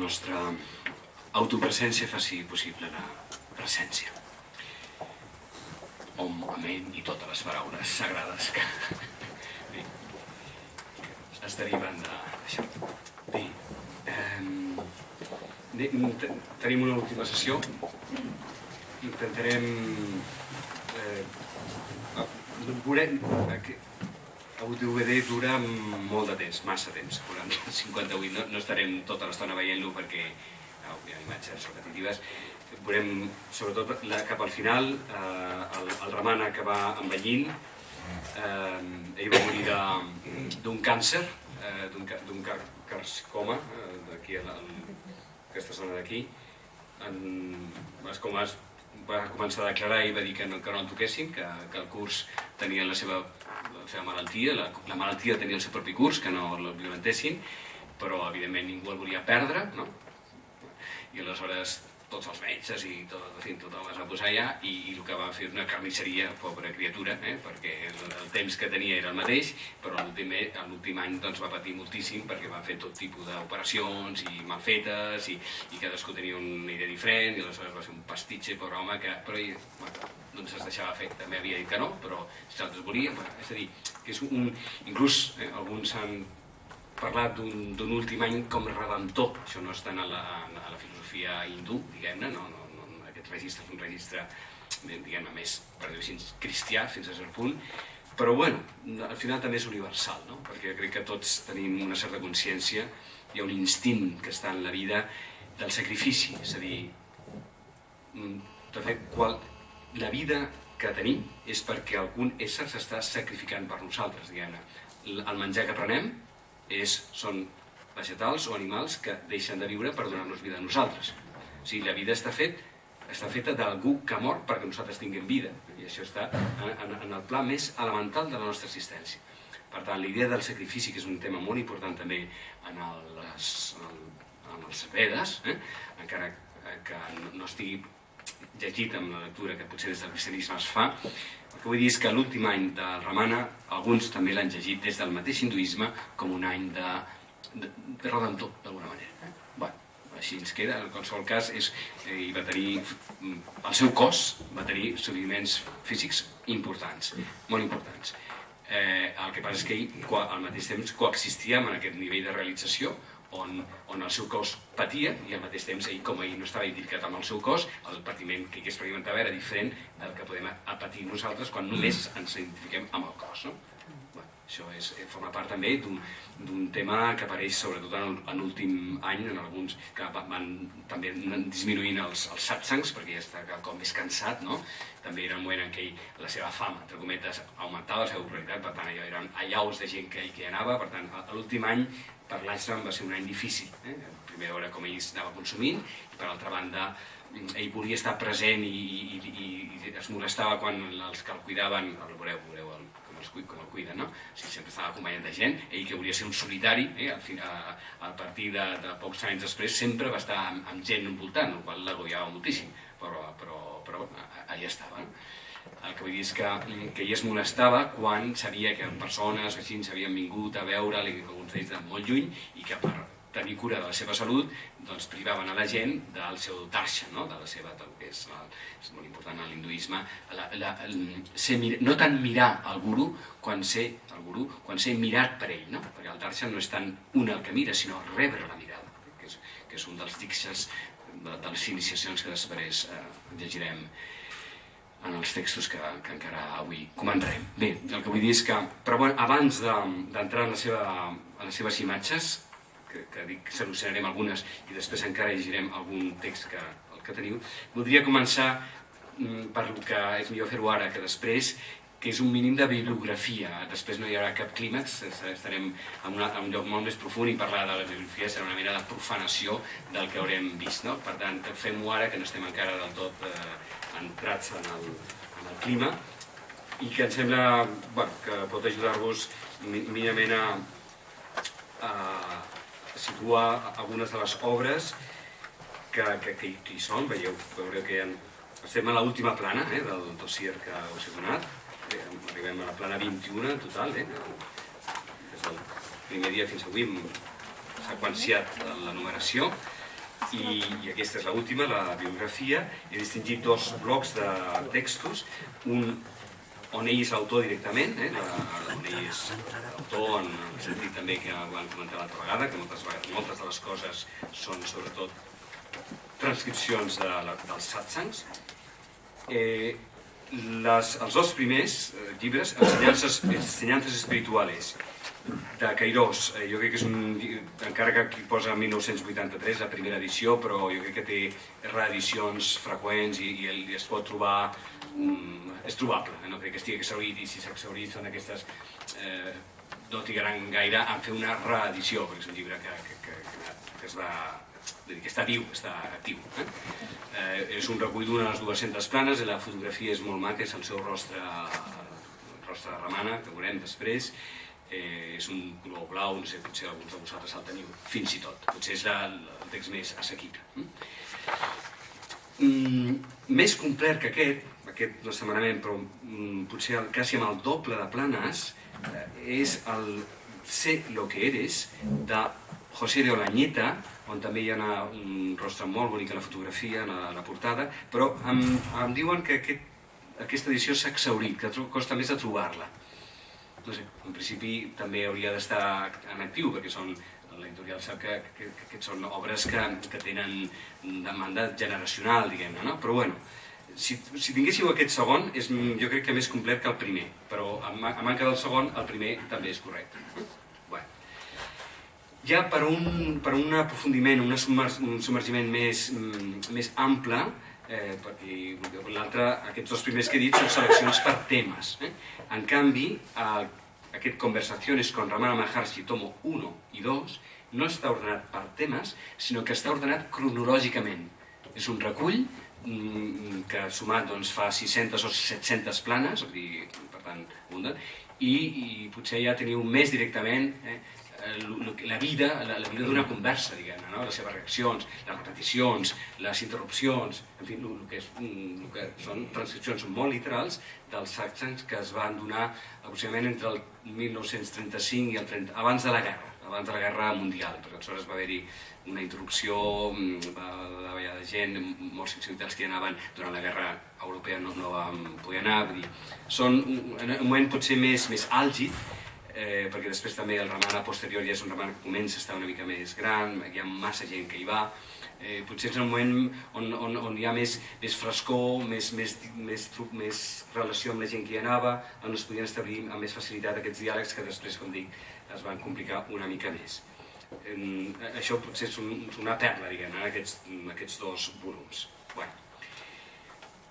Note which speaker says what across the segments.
Speaker 1: nostra autopresència faci possible la presència. Om, amén i totes les paraules sagrades que es deriven d'això. Bé, tenim una última sessió. Intentarem... El DVD dura molt de temps, massa temps, 58, no estarem tota l'estona veient-lo perquè hi ha imatges repetitives. Veurem, sobretot cap al final, el Ramana que va envellint. Ell va morir d'un càncer, d'un carcoma, aquesta zona d'aquí. Va començar a declarar i va dir que no el toquessin, que el curs tenia la seva malaltia, la malaltia tenia el seu propi curs, que no l'implementessin, però evidentment ningú el volia perdre, no? I aleshores tots els metges i tothom es va posar allà i el que va fer una carnisseria, pobra criatura, perquè el temps que tenia era el mateix, però l'últim any va patir moltíssim perquè van fer tot tipus d'operacions i mal fetes i cadascú tenia una idea diferent i aleshores va ser un pastitxe, pobre home, però ell es deixava fer, també havia dit que no, però si altres volien, és a dir, que és inclús alguns han parlat d'un últim any com redemptor, això no està a la filosofia hindú, diguem-ne, aquest registre és un registre, diguem-ne, més, per dir-ho així, cristià, fins a cert punt, però, bueno, al final també és universal, no? Perquè crec que tots tenim una certa consciència, hi ha un instint que està en la vida del sacrifici, és a dir, de fet, la vida que tenim és perquè algun ésser s'està sacrificant per nosaltres, diguem-ne. El menjar que prenem són vegetals o animals que deixen de viure per donar-nos vida a nosaltres. O sigui, la vida està feta d'algú que ha mort perquè nosaltres tinguem vida. I això està en el pla més elemental de la nostra existència. Per tant, la idea del sacrifici, que és un tema molt important també en els Vedes, encara que no estigui llegit amb la lectura que potser des del cristianisme es fa, el que vull dir és que l'últim any del Ramana, alguns també l'han llegit des del mateix hinduisme com un any de redemptor, d'alguna manera. Bé, així ens queda. En qualsevol cas, el seu cos va tenir sofriments físics importants, molt importants. El que passa és que ell, al mateix temps, coexistia amb aquest nivell de realització on el seu cos patia i al mateix temps ell, com ell no estava identificat amb el seu cos, el patiment que ell experimentava era diferent del que podem patir nosaltres quan només ens identifiquem amb el cos. Això forma part també d'un tema que apareix sobretot en l'últim any, en alguns que van també disminuint els satsangs perquè ja està com més cansat, no? També era un moment en què la seva fama, entre cometes, augmentava la seva popularitat, per tant, allò eren allaus de gent que hi anava, per tant, l'últim any per l'Ashram va ser un any difícil. Primer veure com ell anava consumint i per altra banda ell volia estar present i es molestava quan els que el cuidaven, veureu com el cuiden, no? O sigui, sempre estava acompanyat de gent, ell que volia ser un solitari, a partir de pocs anys després sempre va estar amb gent envoltant, el qual l'agobiava moltíssim, però allà estava. El que vull dir és que ell es molestava quan sabia que persones així s'havien vingut a veure'l, alguns d'ells de molt lluny, i que per tenir cura de la seva salut privaven a la gent del seu darshan, que és molt important en l'hinduisme, no tant mirar el guru quan ser mirat per ell, perquè el darshan no és tant un el que mira, sinó rebre la mirada, que és un dels dikshas de les iniciacions que després llegirem en els textos que encara avui comentarem. Bé, el que vull dir és que, però abans d'entrar en les seves imatges, que dic que solucionarem algunes i després encara llegirem algun text que teniu, voldria començar per el que és millor fer-ho ara que després, que és un mínim de bibliografia. Després no hi haurà cap clímax, estarem en un lloc molt més profund i parlar de la bibliografia serà una mena de profanació del que haurem vist. Per tant, fem-ho ara, que no estem encara del tot entrats en el clima i que em sembla que pot ajudar-vos mínimament a situar algunes de les obres que hi són. Veureu que estem a l'última plana del dossier que us he donat. Arribem a la plana 21 en total. Des del primer dia fins avui hem seqüenciat la numeració. I aquesta és l'última, la biografia. He distingit dos blocs de textos, un on ell és autor directament, on ell és autor en el sentit també que vam comentar l'altra vegada, que moltes de les coses són sobretot transcripcions dels satsangs. Els dos primers llibres, Enseñanzas Espirituales, de Cairós, jo crec que és encara que aquí posa 1983, la primera edició, però jo crec que té reedicions freqüents i es pot trobar, és trobable, no crec que estigui exhaurit, i si s'ha exhaurit són aquestes, no trigaran gaire a fer una reedició, perquè és un llibre que es va, que està viu, està actiu. És un recull d'unes 200 planes, la fotografia és molt maca, és el seu rostre de Ramana, que veurem després. És un color blau, no sé, potser alguns de vosaltres el teniu, fins i tot. Potser és el text més assequible. Més complet que aquest no és setmanament, però potser quasi amb el doble de planes, és el Sé lo que eres, de José de Olañeta, on també hi ha un rostre molt bonic a la fotografia, a la portada, però em diuen que aquesta edició s'ha exhaurit, que costa més de trobar-la. No sé, en principi també hauria d'estar en actiu, perquè l'editorial sap que són obres que tenen demanda generacional, diguem-ne, no? Però bueno, si tinguéssiu aquest segon, jo crec que més complet que el primer, però a manca del segon, el primer també és correcte. Ja per un aprofundiment, un submergiment més ample, perquè l'altre, aquests dos primers que he dit són seleccions per temes. En canvi, aquest Conversaciones con Ramana Maharshi, tomo 1 i 2, no està ordenat per temes, sinó que està ordenat cronològicament. És un recull que sumat fa 600 o 700 planes, per tant, i potser ja teniu més directament la vida d'una conversa, diguem-ne, les seves reaccions, les repeticions, les interrupcions, en fi, el que són transcripcions molt literals dels satsangs que es van donar aproximadament entre el 1935 i el 30, abans de la guerra mundial, perquè aleshores va haver-hi una interrupció, va haver gent, molts occidentals que hi anaven durant la guerra europea no van poder anar, són en un moment potser més àlgid, perquè després també el Ramana posterior ja és un Ramana que comença a estar una mica més gran, hi ha massa gent que hi va, potser és un moment on hi ha més frescor, més relació amb la gent que hi anava, on es podien establir amb més facilitat aquests diàlegs que després, com dic, es van complicar una mica més. Això potser és una perla, diguem-ne, aquests dos volums.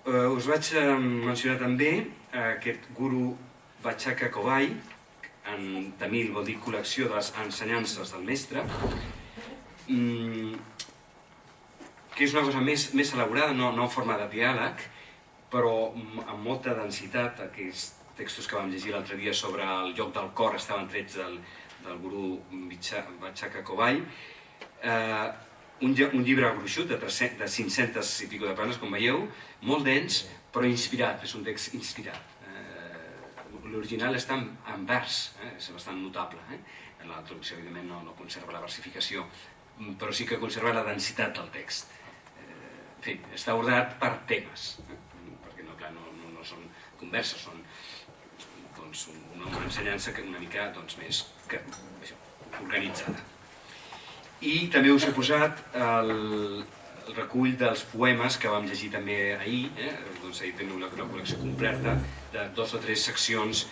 Speaker 1: Us vaig mencionar també aquest Guru Vachaka Kovai, en tamil vol dir col·lecció de les ensenyances del mestre, que és una cosa més elaborada, no en forma de diàleg, però amb molta densitat. Aquells textos que vam llegir l'altre dia sobre el lloc del cor estaven trets del Guru Vachaka Kovai. Un llibre gruixut de 500 i pico de planes, com veieu, molt dens, però inspirat, és un text inspirat. L'original està en vers, és bastant notable. La traducció, evidentment, no conserva la versificació, però sí que conserva la densitat del text. En fi, està ordenat per temes, perquè no són converses, són una ensenyança una mica més organitzada. I també us he posat el recull dels poemes que vam llegir també ahir, ahir teniu una col·lecció completa de 2 o 3 seccions,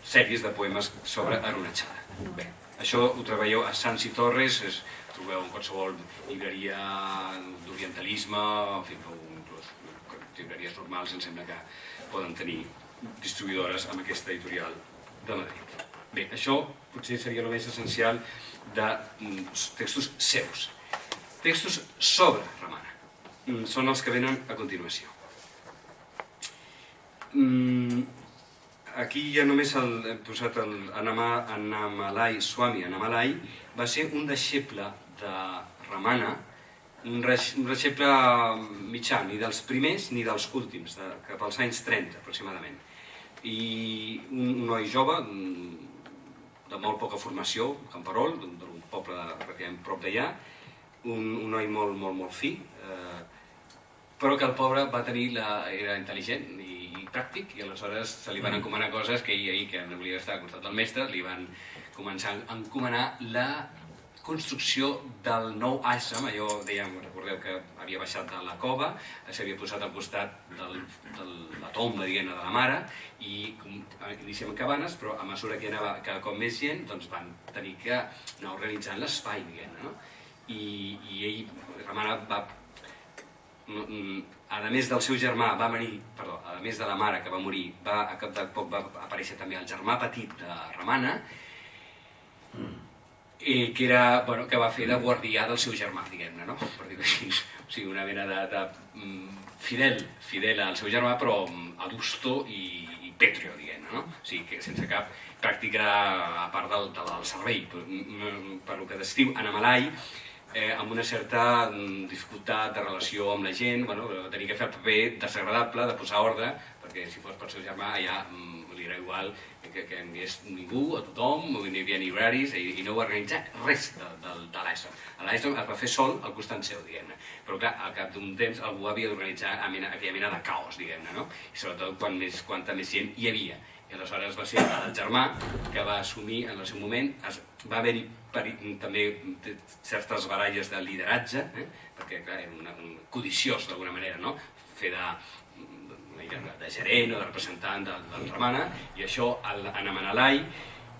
Speaker 1: sèries de poemes sobre Arunachala. Bé, això ho treballeu a Sans i Torres, trobeu en qualsevol llibreria d'orientalisme, en fi, inclús llibreries normals, em sembla que poden tenir distribuïdores amb aquesta editorial de Madrid. Bé, això potser seria el més essencial de textos seus. Textos sobre Ramana són els que venen a continuació. Aquí ja només he posat Annamalai Swami. Annamalai va ser un deixeble de Ramana, un deixeble mitjà, ni dels primers ni dels últims, cap als anys 30 aproximadament. I un noi jove, de molt poca formació, camperol, d'un poble relativament prop d'allà, un noi molt fi, però que el pobre va tenir era intel·ligent i pràctic, i aleshores se li van encomanar coses que ell, que no volia estar al costat del mestre, li van començar a encomanar la construcció del nou ashram. Allò, dèiem, recordeu que havia baixat de la cova, s'havia posat al costat de la tomba, diguem-ne, de la mare, i iniciem cabanes, però a mesura que hi anava cada cop més gent, doncs van tenir que anar organitzant l'espai, diguem-ne, no? I ell, Ramana, a més del seu germà va morir, perdó, a més de la mare que va morir, a cap de poc va aparèixer també el germà petit de Ramana, que va fer de guardià del seu germà, diguem-ne, no? Per dir-ho així. O sigui, una mena de fidel al seu germà, però adusto i pétreo, diguem-ne, no? O sigui, que sense cap pràctica a part del servei. Per lo que descriu Annamalai, amb una certa dificultat de relació amb la gent, tenir que fer el paper desagradable, de posar ordre, perquè si fos pel seu germà allà li era igual que enviés ningú, a tothom, no hi havia ni horaris, i no va organitzar res de l'Ashram. L'Ashram es va fer sol al costat seu, diguem-ne. Però clar, al cap d'un temps algú havia d'organitzar aquella mena de caos, diguem-ne, no? I sobretot quanta més gent hi havia. I aleshores va ser el germà que va assumir en el seu moment, va haver-hi també certes baralles de lideratge, perquè clar, era un codiciós d'alguna manera, no? Fer de gerent o de representant del Ramana, i això Annamalai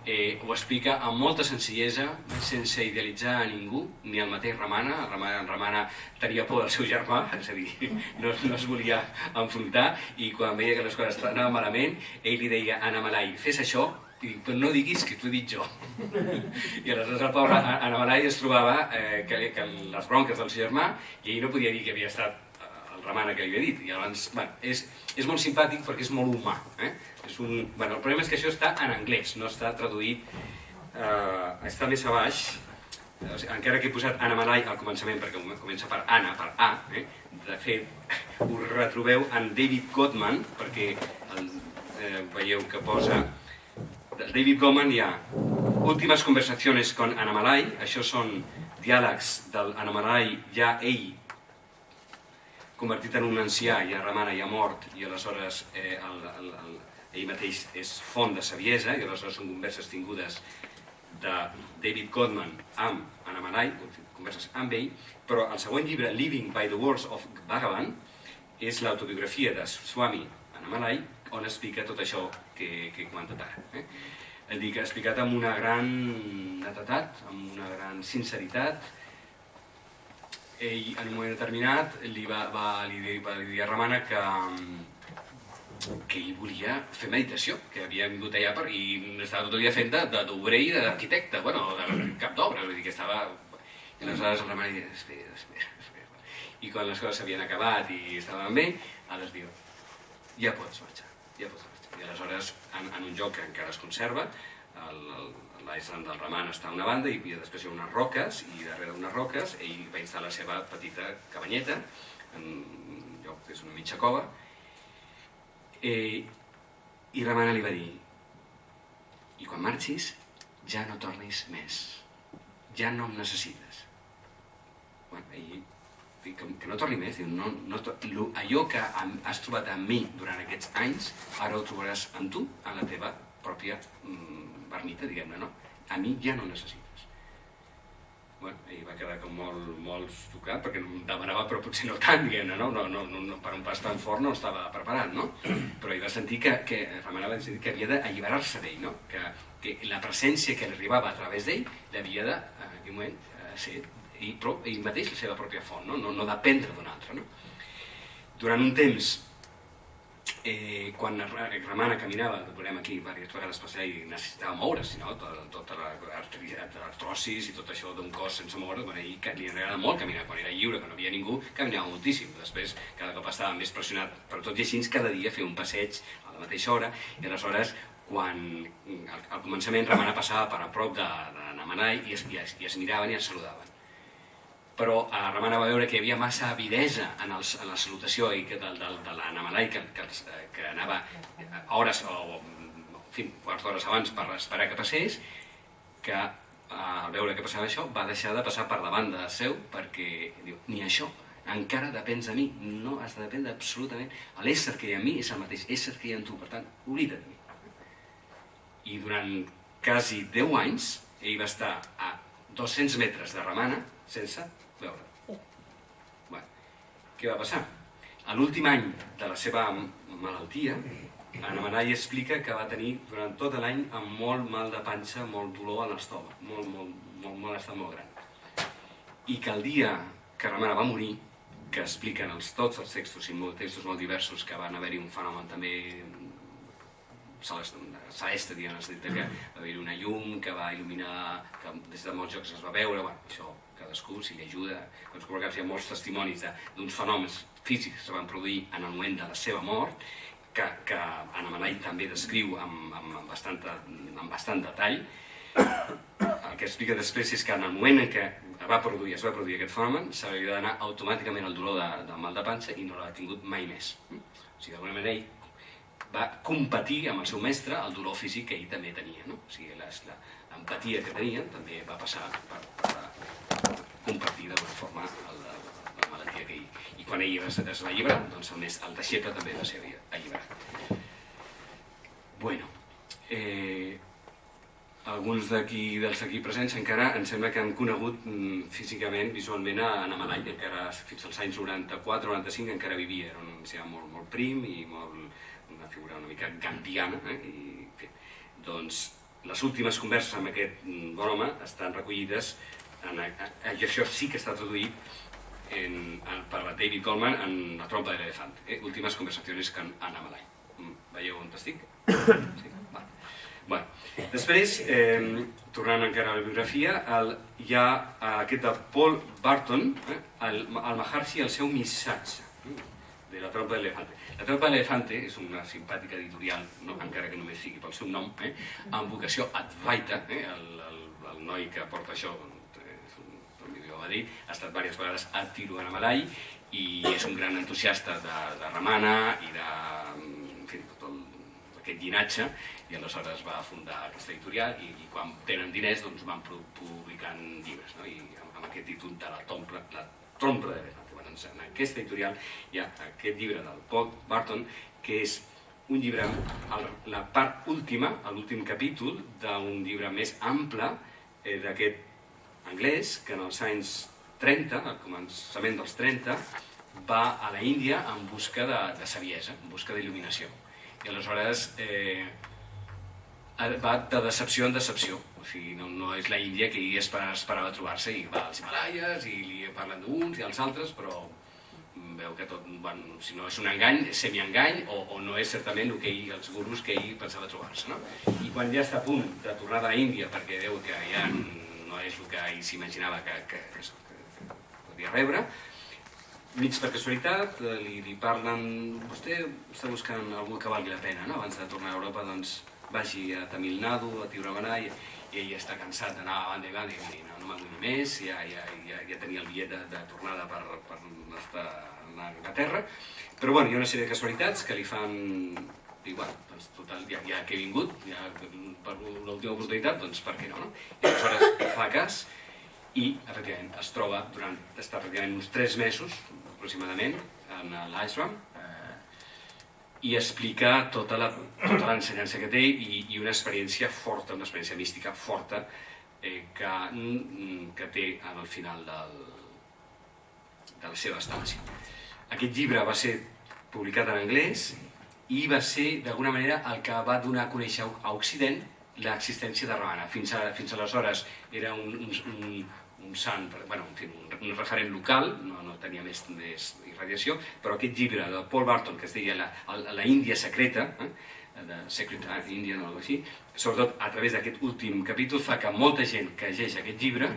Speaker 1: ho explica amb molta senzillesa, sense idealitzar a ningú, ni el mateix Ramana. En Ramana tenia por del seu germà, és a dir, no es volia enfrontar, i quan veia que les coses anaven malament, ell li deia a Annamalai, fes això, i però no diguis que t'ho he dit jo. I aleshores el pobre Annamalai es trobava que les bronques del seu germà, i ell no podia dir que havia estat el Ramana que li havia dit. I llavors, és molt simpàtic perquè és molt humà. El problema és que això està en anglès, no està traduït, està més a baix, encara que he posat Annamalai al començament perquè comença per Anna, per A, de fet ho retrobeu en David Gottman, perquè veieu que posa David Gottman, hi ha últimes conversacions con Annamalai, això són diàlegs del Annamalai, ja ell convertit en un ancià, ja Ramana ja mort, i aleshores ell mateix és font de saviesa, i aleshores són converses tingudes de David Gottman amb Annamalai, converses amb ell, però el següent llibre, Living by the Words of Bhagavan, és l'autobiografia de Swami Annamalai, on explica tot això que he comentat ara. És a dir, que ha explicat amb una gran netedat, amb una gran sinceritat. Ell, en un moment determinat, li va dir a Ramana que ell volia fer meditació, que havia vingut allà i estava tot el dia fent d'obrer i d'arquitecte, de cap d'obra, vull dir que estava... I aleshores el Ramana diu, espera. I quan les coses s'havien acabat i estaven bé, aleshores diu, ja pots marxar. I aleshores, en un lloc que encara es conserva, l'Ashram del Ramana està a una banda i després hi ha unes roques, i darrere d'unes roques ell va instal·lar la seva petita cabanyeta, en un lloc que és una mitja cova, i Ramana li va dir, i quan marxis ja no tornis més, ja no em necessites. Que no torni més, diu, allò que has trobat en mi durant aquests anys, ara ho trobaràs en tu, en la teva pròpia ermita, diguem-ne, no? A mi ja no necessites. Ell va quedar com molt tocat, perquè demanava, però potser no tant, diguem-ne, no? Per un pas tan fort no estava preparat, no? Però ell va sentir que Ramana va dir que havia d'alliberar-se d'ell, no? Que la presència que li arribava a través d'ell l'havia de, en aquell moment, ser ell mateix la seva pròpia font, no dependre d'un altre. Durant un temps, quan Ramana caminava, veurem aquí diverses vegades passar i necessitava moure's, tota l'artrosis i tot això d'un cos sense moure's, li agradava molt caminar, quan era lliure, quan no havia ningú, caminava moltíssim. Després, cada cop estava més pressionat, però tot i així, cada dia feia un passeig a la mateixa hora, i aleshores, quan al començament Ramana passava per a prop d'Annamalai i es miraven i es saludaven. Però Ramana va veure que hi havia massa avidesa en la salutació de l'Annamalai, que anava hores o quarts d'hores abans per esperar que passés, que al veure que passava això, va deixar de passar per davant de seu perquè diu, ni això, encara depens de mi, no has de dependre absolutament. L'ésser que hi ha en mi és el mateix ésser que hi ha en tu, per tant, oblida't de mi. I durant quasi 10 anys ell va estar a 200 metres de Ramana sense veure. Què va passar? A l'últim any de la seva malaltia, Anna Manai explica que va tenir durant tot l'any amb molt mal de panxa, molt dolor a l'estómac, molt malestar molt gran. I que el dia que Ramana va morir, que expliquen tots els textos i textos molt diversos, que van haver-hi un fenomen també celeste, diguem, que va haver-hi una llum que va il·luminar, que des de molts llocs es va veure, això cadascú, si li ajuda, doncs hi ha molts testimonis d'uns fenòmens físics que es van produir en el moment de la seva mort, que Anna Manai també descriu amb bastant detall. El que explica després és que en el moment en què es va produir aquest fenomen, se li va d'anar automàticament el dolor de mal de panxa i no l'ha tingut mai més. O sigui, d'alguna manera ell va competir amb el seu mestre el dolor físic que ell també tenia. O sigui, l'empatia que tenia també va passar per compartir d'alguna forma la malaltia que ell. I quan ell es va alliberar, doncs el deixeble també va ser alliberat. Bueno, alguns dels aquí presents encara em sembla que han conegut físicament, visualment, a Anna Manai, encara fins als anys 94-95 encara vivia, era un ancià molt prim i una figura una mica gandiana. Doncs les últimes converses amb aquest bon home estan recollides, i això sí que està traduït per David Goldman en La trompa de l'elefant, últimes conversacions con Anna Manai. Veieu on estic? Sí? Bueno, després, tornant encara a la biografia, hi ha aquest de Paul Barton, el Maharshi i el seu missatge de La trompa de l'elefant. La trompa de l'elefant és una simpàtica editorial, encara que només sigui pel seu nom, amb vocació Advaita. El noi que porta això, ho va dir, ha estat diverses vegades a Tiruvannamalai i és un gran entusiasta de Ramana i de tot aquest llinatge, i aleshores va fundar aquesta editorial i quan tenen diners van publicant llibres, i amb aquest títol de La trompa de l'elefant. En aquesta editorial hi ha aquest llibre del Paul Barton, que és un llibre, la part última, l'últim capítol d'un llibre més ample d'aquest anglès, que en els anys 30, al començament dels 30, va a la Índia en busca de saviesa, en busca d'il·luminació. I aleshores va de decepció en decepció. O sigui, no és la Índia que ell esperava trobar-se, i va als Himalaies i li parlen d'uns i als altres, però veu que tot, si no és un engany, és semi-engany, o no és certament els gurus que ell pensava trobar-se. I quan ja està a punt de tornar de la Índia, perquè veu que ja no és el que ell s'imaginava que podia rebre, mig per casualitat, li parlen, vostè està buscant algú que valgui la pena, abans de tornar a Europa, doncs vagi a Tamil Nadu, a Tiruvannamalai, i ell està cansat d'anar a banda i banda, i no me'n vull més, ja tenia el bitllet de tornada per estar a Anglaterra, però hi ha una sèrie de casualitats que li fan dir, doncs total, ja que he vingut, per l'última oportunitat, doncs per què no? I aleshores fa cas i efectivament es troba està pràcticament uns 3 mesos aproximadament en l'ashram i explica tota l'ensenyança que té i una experiència forta, una experiència mística forta que té al final de la seva estància. Aquest llibre va ser publicat en anglès i va ser d'alguna manera el que va donar a conèixer a Occident l'existència de Ramana. Fins aleshores era un sant, un referent local, no tenia més irradiació, però aquest llibre de Paul Barton, que es deia La Índia secreta, de Secret Indian o alguna cosa així, sobretot a través d'aquest últim capítol, fa que molta gent que llegeix aquest llibre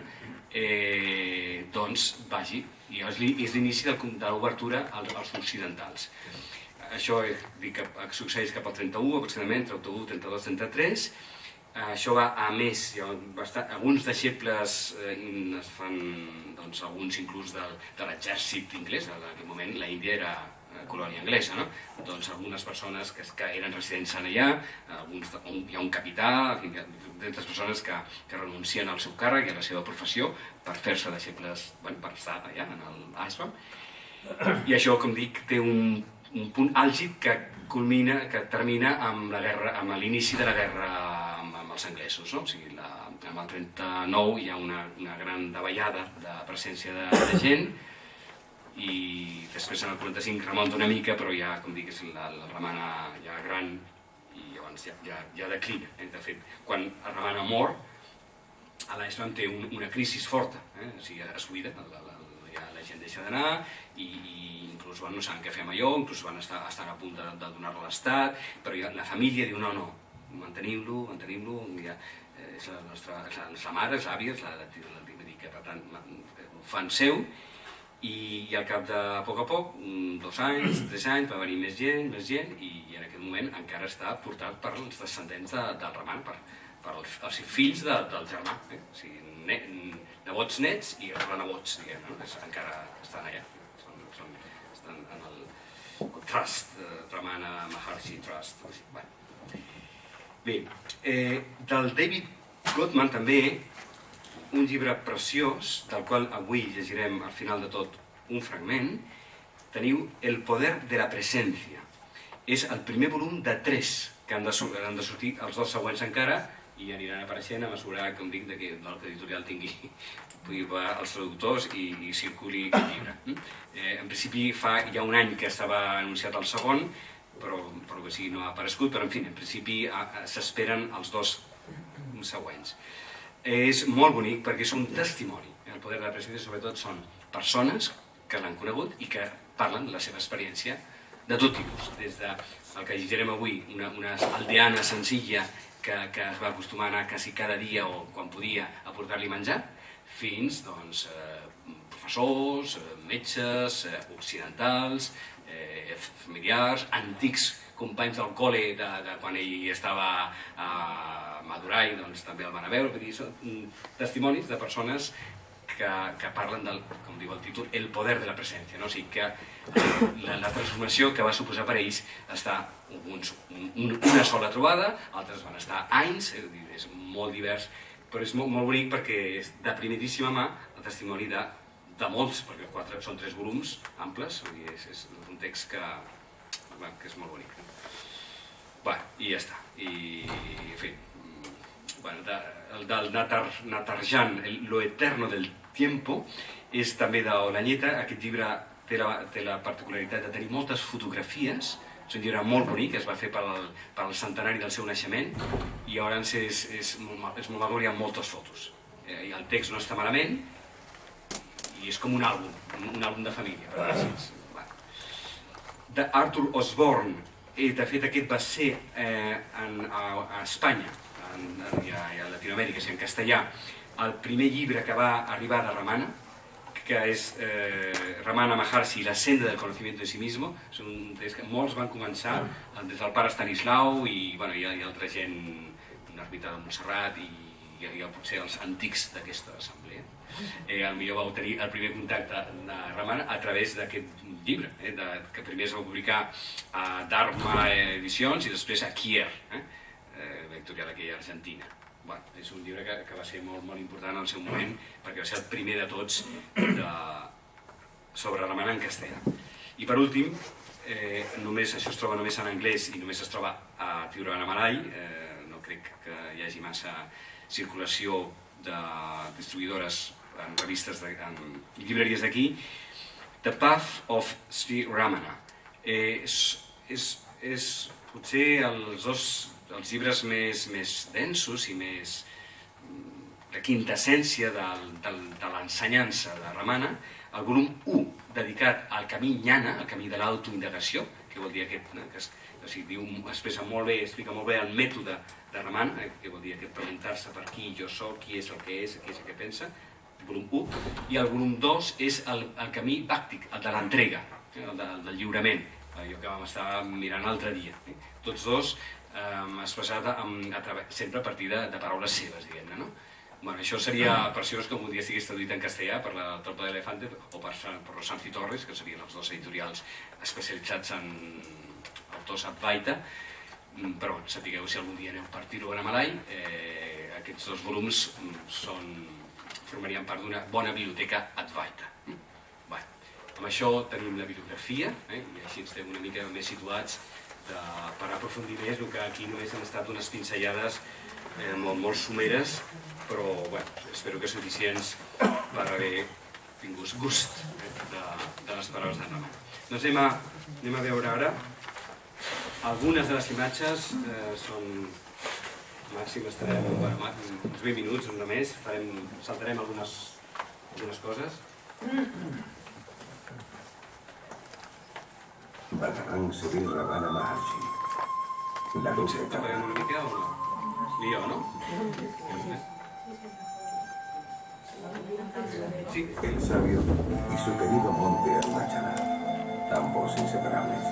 Speaker 1: doncs vagi, i és l'inici de l'obertura als occidentals. Això succeeix cap al 31, aproximadament, entre el 31, 32, 33. Això va a més, alguns deixebles es fan, alguns inclús de l'exèrcit inglès. En aquell moment la Índia era colònia anglesa, no? Doncs algunes persones que eren residents allà, hi ha un capità, diferents persones que renuncien al seu càrrec i a la seva professió per fer-se deixebles, per estar allà en l'ashram. I això, com dic, té un punt àlgid que termina amb l'inici de la guerra amb els anglesos, no? O sigui, amb el 39 hi ha una gran davallada de presència de gent, i després en el 45 remunta una mica, però ja, com dic, és la Ramana ja gran i llavors ja declina. De fet, quan el Ramana mor, l'Ashram té una crisi forta, o sigui, es buida, la gent deixa d'anar i inclús no saben què fer amb allò, inclús van estar a punt de donar-lo a l'Estat, però la família diu no, mantenim-lo, és la nostra mare, és l'àvia, per tant, ho fan seu. I al cap de a poc, 2 anys, 3 anys, va venir més gent, i en aquest moment encara està portat per els descendents del Raman, per els fills del germà, o sigui, nebots nets i renebots, diguem, encara estan allà, estan en el Trust, Ramana Maharshi Trust. Bé, del David Gottman també, un llibre preciós, del qual avui llegirem al final de tot un fragment, teniu El poder de la presència. És el primer volum de 3 que han de sortir, els 2 següents encara, i aniran apareixent a mesura, com dic, que l'editorial tingui els traductors i circuli el llibre. En principi fa ja un any que estava anunciat el segon, però que sí, no ha aparegut, però en fi, en principi s'esperen els 2 següents. És molt bonic perquè és un testimoni. El poder de la presència sobretot són persones que l'han conegut i que parlen de la seva experiència de tot tipus, des del que llegirem avui, una aldeana senzilla que es va acostumar a anar quasi cada dia o quan podia a portar-li menjar, fins professors, metges, occidentals, familiars, antics companys del col·le de quan ell estava a Madurai, doncs també el van a veure. Són testimonis de persones que parlen del, com diu el títol, el poder de la presència. O sigui que la transformació que va suposar per ells està una sola trobada, altres van estar anys, és molt divers, però és molt bonic perquè és de primeríssima mà el testimoni de molts, perquè són 3 volums amples, és un text que és molt bonic. I ja està. I, en fi, el del Natarjan, Lo eterno del tiempo, és també d'Olañeta. Aquest llibre té la particularitat de tenir moltes fotografies. És un llibre molt bonic, es va fer pel centenari del seu naixement, i llavors és molt maco, hi ha moltes fotos. I el text no està malament, i és com un àlbum de família. D'Arthur Osborne, de fet aquest va ser a Espanya i a Latinoamèrica, en castellà, el primer llibre que va arribar de Ramana, que és Ramana Maharshi, La senda del conocimiento de sí mismo. És un text que molts van començar des del pare Estanislau i hi ha altra gent, una ermita de Montserrat i potser els antics d'aquesta assemblea. Potser vau tenir el primer contacte de Ramana a través d'aquest llibre, que primer es va publicar a Dharma Edicions i després a Kier, l'editorial aquella argentina. És un llibre que va ser molt important en el seu moment, perquè va ser el primer de tots sobre Ramana en castellà. I per últim, això es troba només en anglès i només es troba a Tiruvannamalai, no crec que hi hagi massa circulació de distribuïdores en revistes, en llibreries d'aquí. The Path of Sri Ramana. És potser els llibres més densos i més de quintessència de l'ensenyança de Ramana. El volum 1, dedicat al camí jnana, al camí de l'autoindagació, que vol dir aquest, explica molt bé el mètode de Ramana, que vol dir preguntar-se per qui jo soc, qui és el que pensa, volum 1, i el volum 2 és el camí bàctic, el de l'entrega, el del lliurament, allò que vam estar mirant l'altre dia. Tots dos expressat sempre a partir de paraules seves, diguem-ne, no? Bueno, això seria per si que algun dia estigués traduït en castellà per la Tropa de Elefante o per los Sanz i Torres, que serien els dos editorials especialitzats en autors Advaita, però sapigueu si algun dia aneu per Tiruvannamalai, aquests dos volums formarien part d'una bona biblioteca Advaita. Amb això tenim la bibliografia i així estem una mica més situats per aprofundir més, el que aquí només han estat unes pinzellades molt someres, però espero que suficients per haver tingut gust de les paraules d'en Ramon. Doncs anem a veure ara. Algunes de les imatges són... Màxim estarem uns 20 minuts només, saltarem algunes coses.
Speaker 2: Bhagavan Sri Ramana Maharshi. La luceta.
Speaker 1: ¿Parlem una mica o no? Lío, ¿no? Sí.
Speaker 2: El sabio y su querido monte Arunachala, ambos inseparables.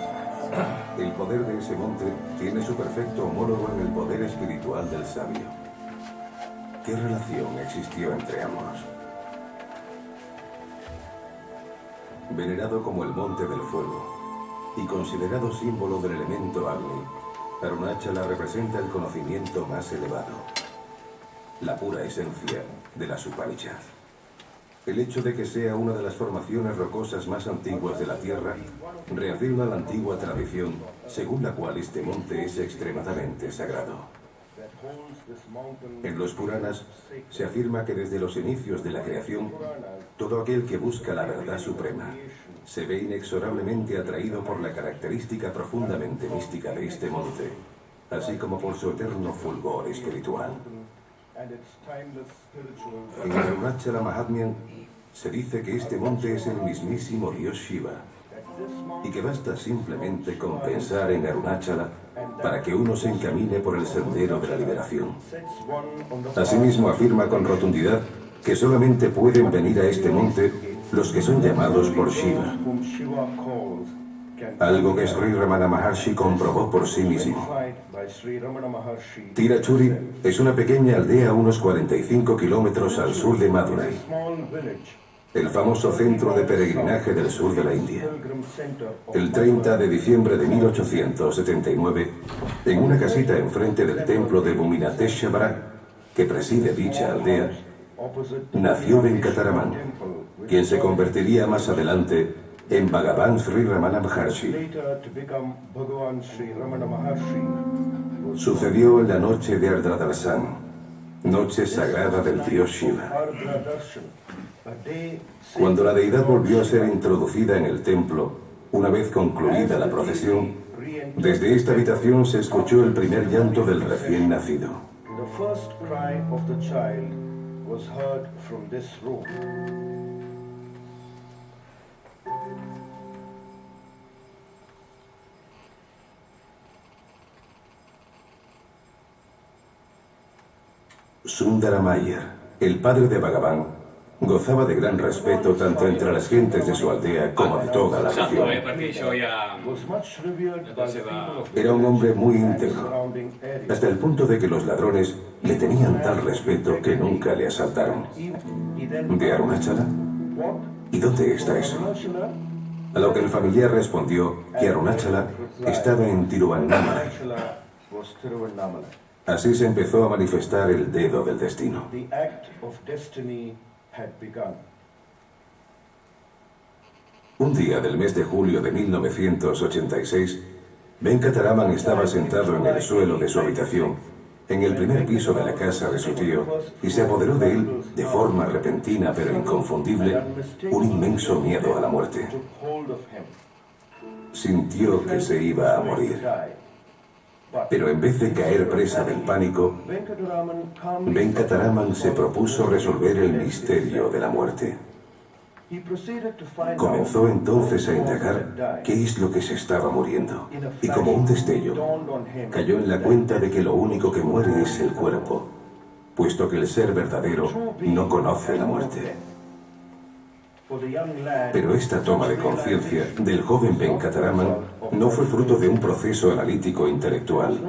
Speaker 2: El poder de ese monte tiene su perfecto homólogo en el poder espiritual del sabio. ¿Qué relación existió entre ambos? Venerado como el monte del fuego y considerado símbolo del elemento Agni, Arunachala representa el conocimiento más elevado, la pura esencia de las Upanishads. El hecho de que sea una de las formaciones rocosas más antiguas de la Tierra reafirma la antigua tradición según la cual este monte es extremadamente sagrado. En los Puranas se afirma que desde los inicios de la creación, todo aquel que busca la verdad suprema se ve inexorablemente atraído por la característica profundamente mística de este monte, así como por su eterno fulgor espiritual. En el Arunachala Mahatmyan se dice que este monte es el mismísimo Dios Shiva y que basta simplemente con pensar en Arunachala para que uno se encamine por el sendero de la liberación. Asimismo afirma con rotundidad que solamente pueden venir a este monte los que son llamados por Shiva, algo que Sri Ramana Maharshi comprobó por sí mismo. Tirachuri es una pequeña aldea a unos 45 kilómetros al sur de Madurai, el famoso centro de peregrinaje del sur de la India. El 30 de diciembre de 1879, en una casita enfrente del templo de Bhuminateshvara, que preside dicha aldea, nació Venkataraman, quien se convertiría más adelante en Bhagavan Sri Ramana Maharshi. Sucedió en la noche de Ardradarsan, noche sagrada del dios Shiva. Cuando la deidad volvió a ser introducida en el templo, una vez concluida la procesión, desde esta habitación se escuchó el primer llanto del recién nacido. Sundara Mayer, el padre de Bhagavan, gozaba de gran respeto tanto entre las gentes de su aldea como de toda la región. Era un hombre muy íntegro, hasta el punto de que los ladrones le tenían tal respeto que nunca le asaltaron. ¿De Arunachala? ¿Y dónde está eso? A lo que el familiar respondió que Arunachala estaba en Tiruvannamalai. Así se empezó a manifestar el dedo del destino. Un día del mes de julio de 1986, Venkataraman estaba sentado en el suelo de su habitación, en el primer piso de la casa de su tío, y se apoderó de él, de forma repentina pero inconfundible, un inmenso miedo a la muerte. Sintió que se iba a morir. Pero en vez de caer presa del pánico, Venkataraman se propuso resolver el misterio de la muerte. Comenzó entonces a indagar qué es lo que se estaba muriendo, y como un destello, cayó en la cuenta de que lo único que muere es el cuerpo, puesto que el ser verdadero no conoce la muerte. Pero esta toma de conciencia del joven Venkataraman no fue fruto de un proceso analítico intelectual,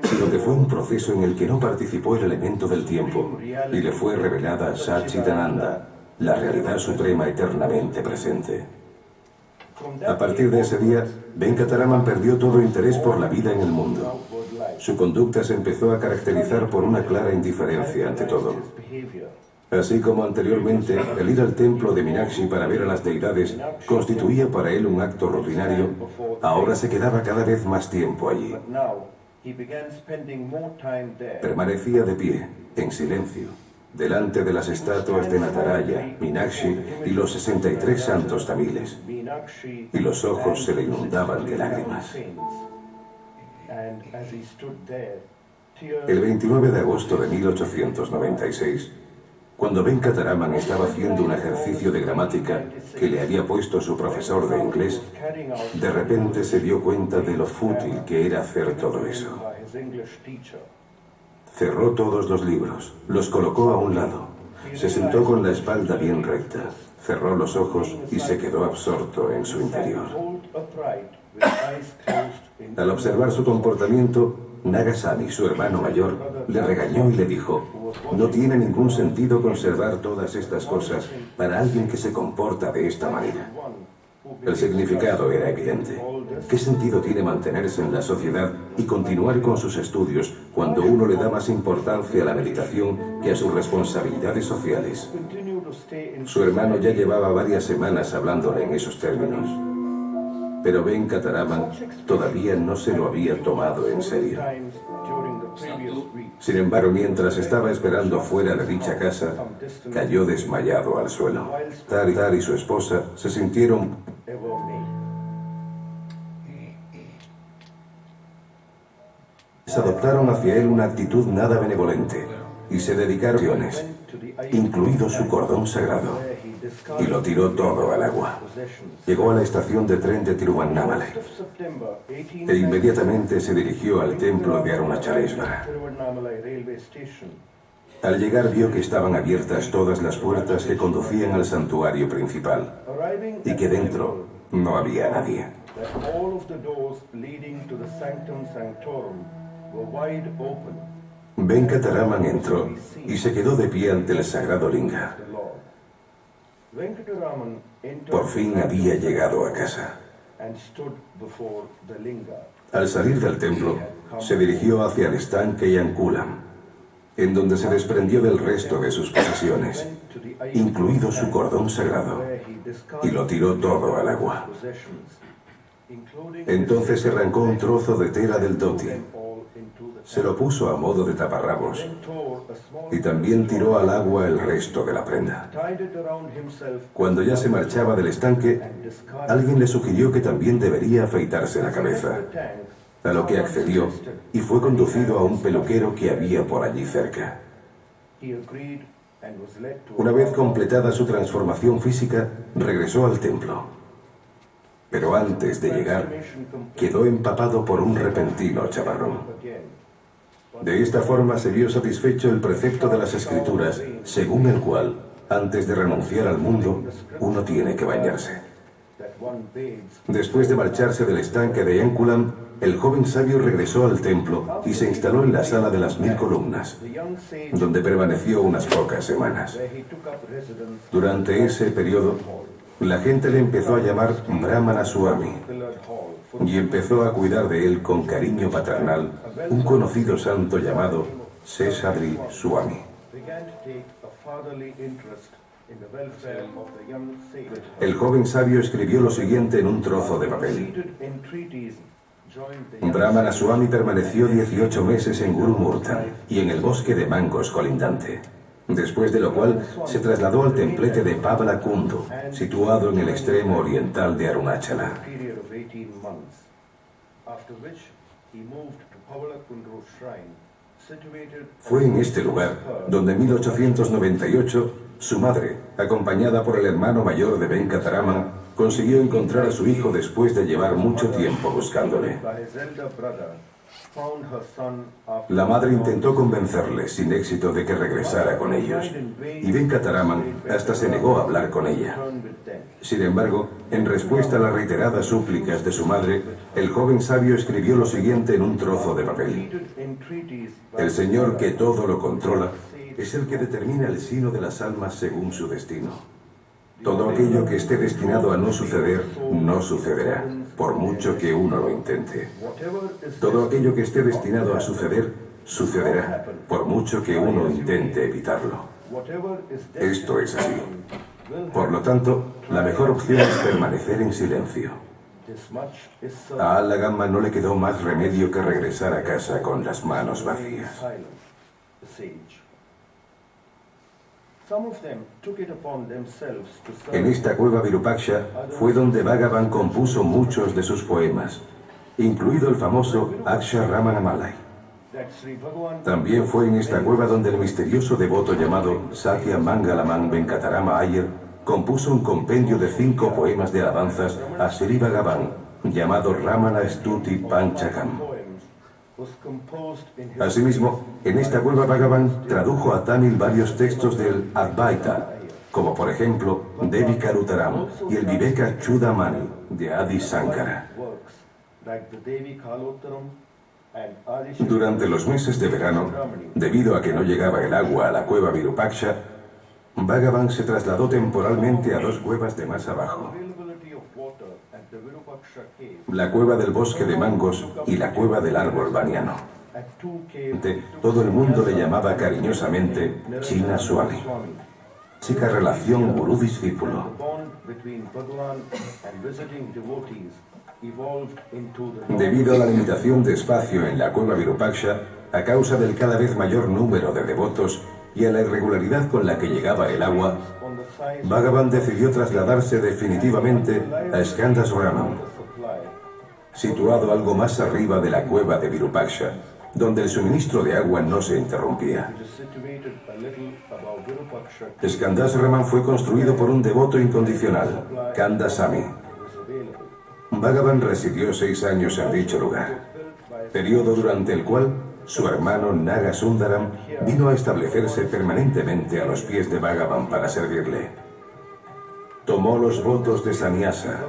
Speaker 2: sino que fue un proceso en el que no participó el elemento del tiempo y le fue revelada Satchitananda, la realidad suprema eternamente presente. A partir de ese día, Venkataraman perdió todo interés por la vida en el mundo. Su conducta se empezó a caracterizar por una clara indiferencia ante todo. Así como anteriormente, el ir al templo de Meenakshi para ver a las deidades constituía para él un acto rutinario, ahora se quedaba cada vez más tiempo allí. Permanecía de pie, en silencio, delante de las estatuas de Nataraya, Meenakshi y los 63 santos tamiles, y los ojos se le inundaban de lágrimas. El 29 de agosto de 1896, cuando Venkataraman estaba haciendo un ejercicio de gramática que le había puesto su profesor de inglés, de repente se dio cuenta de lo fútil que era hacer todo eso. Cerró todos los libros, los colocó a un lado, se sentó con la espalda bien recta, cerró los ojos y se quedó absorto en su interior. Al observar su comportamiento, Nagasami, su hermano mayor, le regañó y le dijo: no tiene ningún sentido conservar todas estas cosas para alguien que se comporta de esta manera. El significado era evidente. ¿Qué sentido tiene mantenerse en la sociedad y continuar con sus estudios cuando uno le da más importancia a la meditación que a sus responsabilidades sociales? Su hermano ya llevaba varias semanas hablándole en esos términos. Pero Venkataraman todavía no se lo había tomado en serio. Sin embargo, mientras estaba esperando fuera de dicha casa, cayó desmayado al suelo. Tar y su esposa se sintieron adoptaron hacia él una actitud nada benevolente y se dedicaron a acciones, incluido su cordón sagrado, y lo tiró todo al agua. Llegó a la estación de tren de Tiruvannamalai e inmediatamente se dirigió al templo de Arunachalesvara. Al llegar vio que estaban abiertas todas las puertas que conducían al santuario principal y que dentro no había nadie. Venkataraman entró y se quedó de pie ante el sagrado linga. Por fin había llegado a casa. Al salir del templo, se dirigió hacia el estanque Yankulam, en donde se desprendió del resto de sus posesiones, incluido su cordón sagrado, y lo tiró todo al agua. Entonces se arrancó un trozo de tela del dhoti, se lo puso a modo de taparrabos y también tiró al agua el resto de la prenda. Cuando ya se marchaba del estanque, alguien le sugirió que también debería afeitarse la cabeza, a lo que accedió y fue conducido a un peluquero que había por allí cerca. Una vez completada su transformación física, regresó al templo. Pero antes de llegar, quedó empapado por un repentino chaparrón. De esta forma se vio satisfecho el precepto de las Escrituras, según el cual, antes de renunciar al mundo, uno tiene que bañarse. Después de marcharse del estanque de Yankulam, el joven sabio regresó al templo y se instaló en la sala de las 1000 columnas, donde permaneció unas pocas semanas. Durante ese periodo, la gente le empezó a llamar Brahmana Swami y empezó a cuidar de él con cariño paternal un conocido santo llamado Seshadri Swami. El joven sabio escribió lo siguiente en un trozo de papel. Brahmana Swami permaneció 18 meses en Gurumurta y en el bosque de mangos colindante, después de lo cual se trasladó al templete de Pavalakundu, situado en el extremo oriental de Arunachala. Fue en este lugar donde en 1898 su madre, acompañada por el hermano mayor de Venkataraman, consiguió encontrar a su hijo después de llevar mucho tiempo buscándole. La madre intentó convencerle, sin éxito, de que regresara con ellos, y Venkataraman hasta se negó a hablar con ella. Sin embargo, en respuesta a las reiteradas súplicas de su madre, el joven sabio escribió lo siguiente en un trozo de papel: el Señor que todo lo controla es el que determina el sino de las almas según su destino. Todo aquello que esté destinado a no suceder, no sucederá, por mucho que uno lo intente. Todo aquello que esté destinado a suceder, sucederá, por mucho que uno intente evitarlo. Esto es así. Por lo tanto, la mejor opción es permanecer en silencio. A Al-Gamma no le quedó más remedio que regresar a casa con las manos vacías. En esta cueva Virupaksha fue donde Bhagavan compuso muchos de sus poemas, incluido el famoso Aksharamanamala. También fue en esta cueva donde el misterioso devoto llamado Satya Mangalaman Venkatarama Iyer compuso un compendio de 5 poemas de alabanzas a Sri Bhagavan, llamado Ramana Stuti Panchakam. Asimismo, en esta cueva Bhagavan tradujo a Tamil varios textos del Advaita, como por ejemplo Devi Karutaram y el Viveka Chudamani de Adi Sankara. Durante los meses de verano, debido a que no llegaba el agua a la cueva Virupaksha, Bhagavan se trasladó temporalmente a 2 cuevas de más abajo: la cueva del bosque de mangos y la cueva del árbol baniano. Todo el mundo le llamaba cariñosamente China Swami, chica relación gurú-discípulo. Debido a la limitación de espacio en la cueva Virupaksha, a causa del cada vez mayor número de devotos y a la irregularidad con la que llegaba el agua, Bhagavan decidió trasladarse definitivamente a Skandasraman, situado algo más arriba de la cueva de Virupaksha, donde el suministro de agua no se interrumpía. Skandasraman fue construido por un devoto incondicional, Kandasamy. Bhagavan residió 6 años en dicho lugar, periodo durante el cual su hermano Naga Sundaram vino a establecerse permanentemente a los pies de Bhagavan para servirle. Tomó los votos de Sannyasa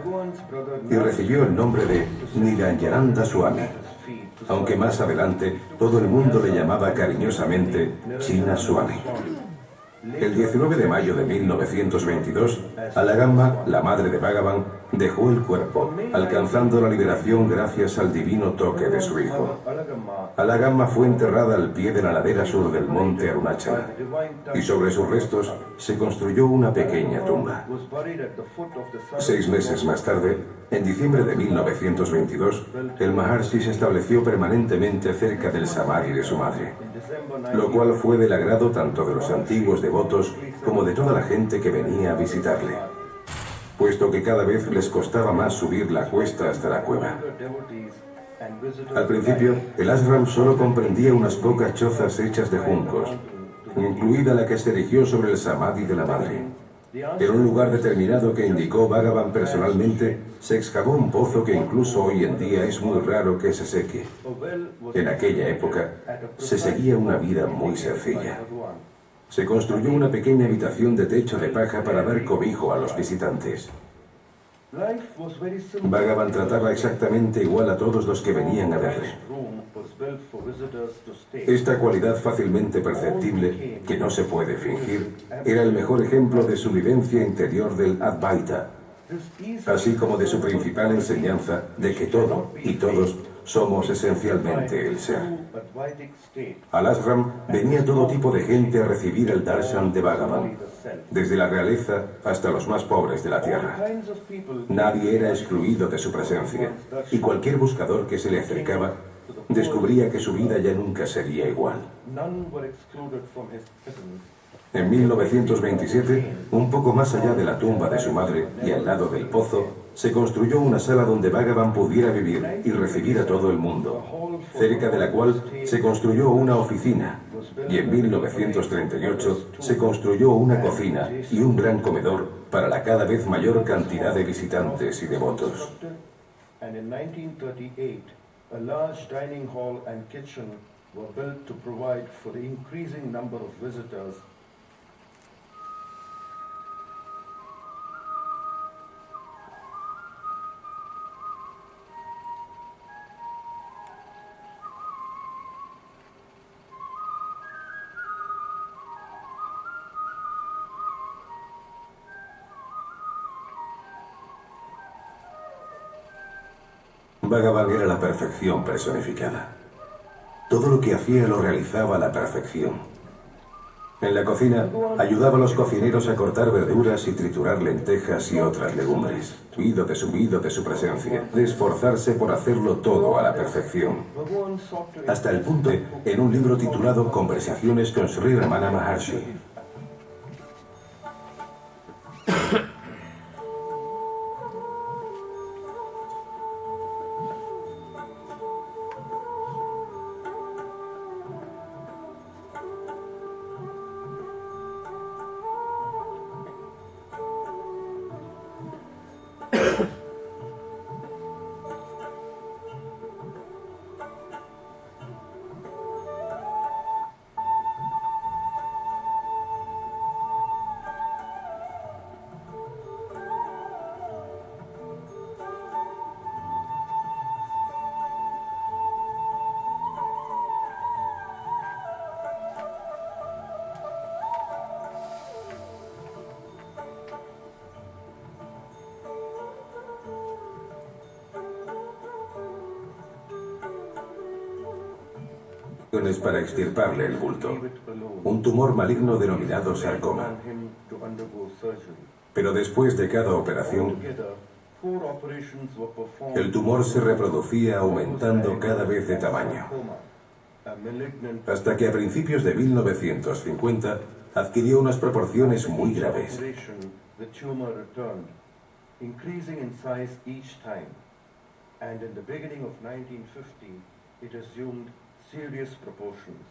Speaker 2: y recibió el nombre de Niranjananda Swami, aunque más adelante todo el mundo le llamaba cariñosamente China Swami. El 19 de mayo de 1922, Al-Gamma, la madre de Bhagavan, dejó el cuerpo, alcanzando la liberación gracias al divino toque de su hijo. Al-Gamma fue enterrada al pie de la ladera sur del monte Arunachala, y sobre sus restos se construyó una pequeña tumba. 6 meses más tarde, en diciembre de 1922, el Maharshi se estableció permanentemente cerca del samadhi de su madre, lo cual fue del agrado tanto de los antiguos devotos como de toda la gente que venía a visitarle, puesto que cada vez les costaba más subir la cuesta hasta la cueva. Al principio, el ashram solo comprendía unas pocas chozas hechas de juncos, incluida la que se erigió sobre el samadhi de la madre. En un lugar determinado que indicó Bhagavan personalmente, se excavó un pozo que incluso hoy en día es muy raro que se seque. En aquella época, se seguía una vida muy sencilla. Se construyó una pequeña habitación de techo de paja para dar cobijo a los visitantes. Bhagavan trataba exactamente igual a todos los que venían a verle. Esta cualidad fácilmente perceptible, que no se puede fingir, era el mejor ejemplo de su vivencia interior del Advaita, así como de su principal enseñanza de que todo y todos somos esencialmente el ser. Al ashram venía todo tipo de gente a recibir el darshan de Bhagavan, desde la realeza hasta los más pobres de la tierra. Nadie era excluido de su presencia, y cualquier buscador que se le acercaba descubría que su vida ya nunca sería igual. En 1927, un poco más allá de la tumba de su madre y al lado del pozo, se construyó una sala donde Bhagavan pudiera vivir y recibir a todo el mundo, cerca de la cual se construyó una oficina, y en 1938 se construyó una cocina y un gran comedor para la cada vez mayor cantidad de visitantes y devotos.
Speaker 3: A large dining hall and kitchen were built to provide for the increasing number of visitors.
Speaker 2: Bhagavan era la perfección personificada. Todo lo que hacía lo realizaba a la perfección. En la cocina, ayudaba a los cocineros a cortar verduras y triturar lentejas y otras legumbres. Huido de su presencia, de esforzarse por hacerlo todo a la perfección. Hasta el punto de, en un libro titulado Conversaciones con Sri Ramana Maharshi, para extirparle el bulto, un tumor maligno denominado sarcoma. Pero después de cada operación, el tumor se reproducía aumentando cada vez de tamaño, hasta que a principios de 1950 adquirió unas proporciones muy graves.
Speaker 3: Serious proportions.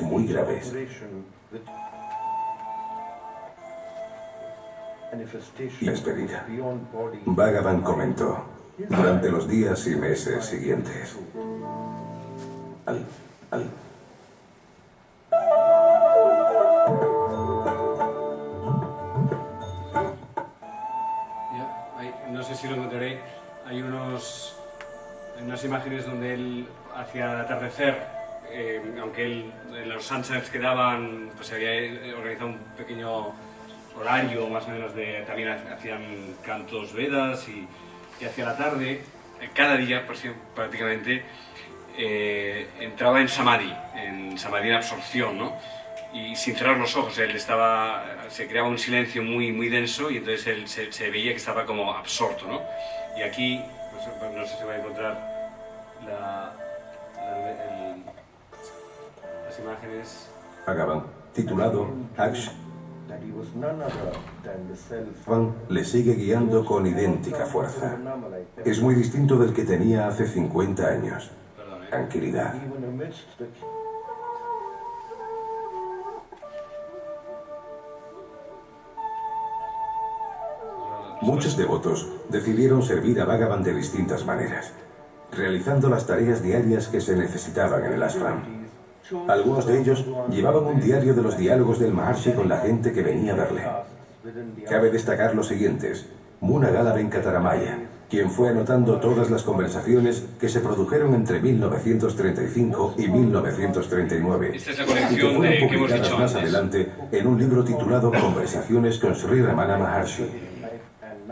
Speaker 2: Muy graves. Y despedida. Bhagavan comentó, durante los días y meses siguientes.
Speaker 1: No sé si lo encontraré. Hay unas imágenes donde él hacia el atardecer, aunque los sunsets quedaban, pues se había organizado un pequeño horario más o menos también hacían cantos Vedas y hacia la tarde, cada día prácticamente entraba en samadhi en absorción, ¿no? Y sin cerrar los ojos, se creaba un silencio muy denso y entonces él se veía que estaba como absorto, ¿no? Y aquí, pues, no sé si voy a encontrar las imágenes.
Speaker 2: Bhagavan, titulado Aksh, le sigue guiando con idéntica fuerza. Es muy distinto del que tenía hace 50 años. Tranquilidad. Muchos devotos decidieron servir a Bhagavan de distintas maneras, realizando las tareas diarias que se necesitaban en el ashram. Algunos de ellos llevaban un diario de los diálogos del Maharshi con la gente que venía a verle. Cabe destacar los siguientes: Munagala Venkataramaya, quien fue anotando todas las conversaciones que se produjeron entre 1935 y 1939,
Speaker 1: Esta es la
Speaker 2: y que
Speaker 1: colección
Speaker 2: fueron
Speaker 1: que hemos
Speaker 2: publicadas
Speaker 1: dicho
Speaker 2: más
Speaker 1: antes.
Speaker 2: adelante en un libro titulado Conversaciones con Sri Ramana Maharshi.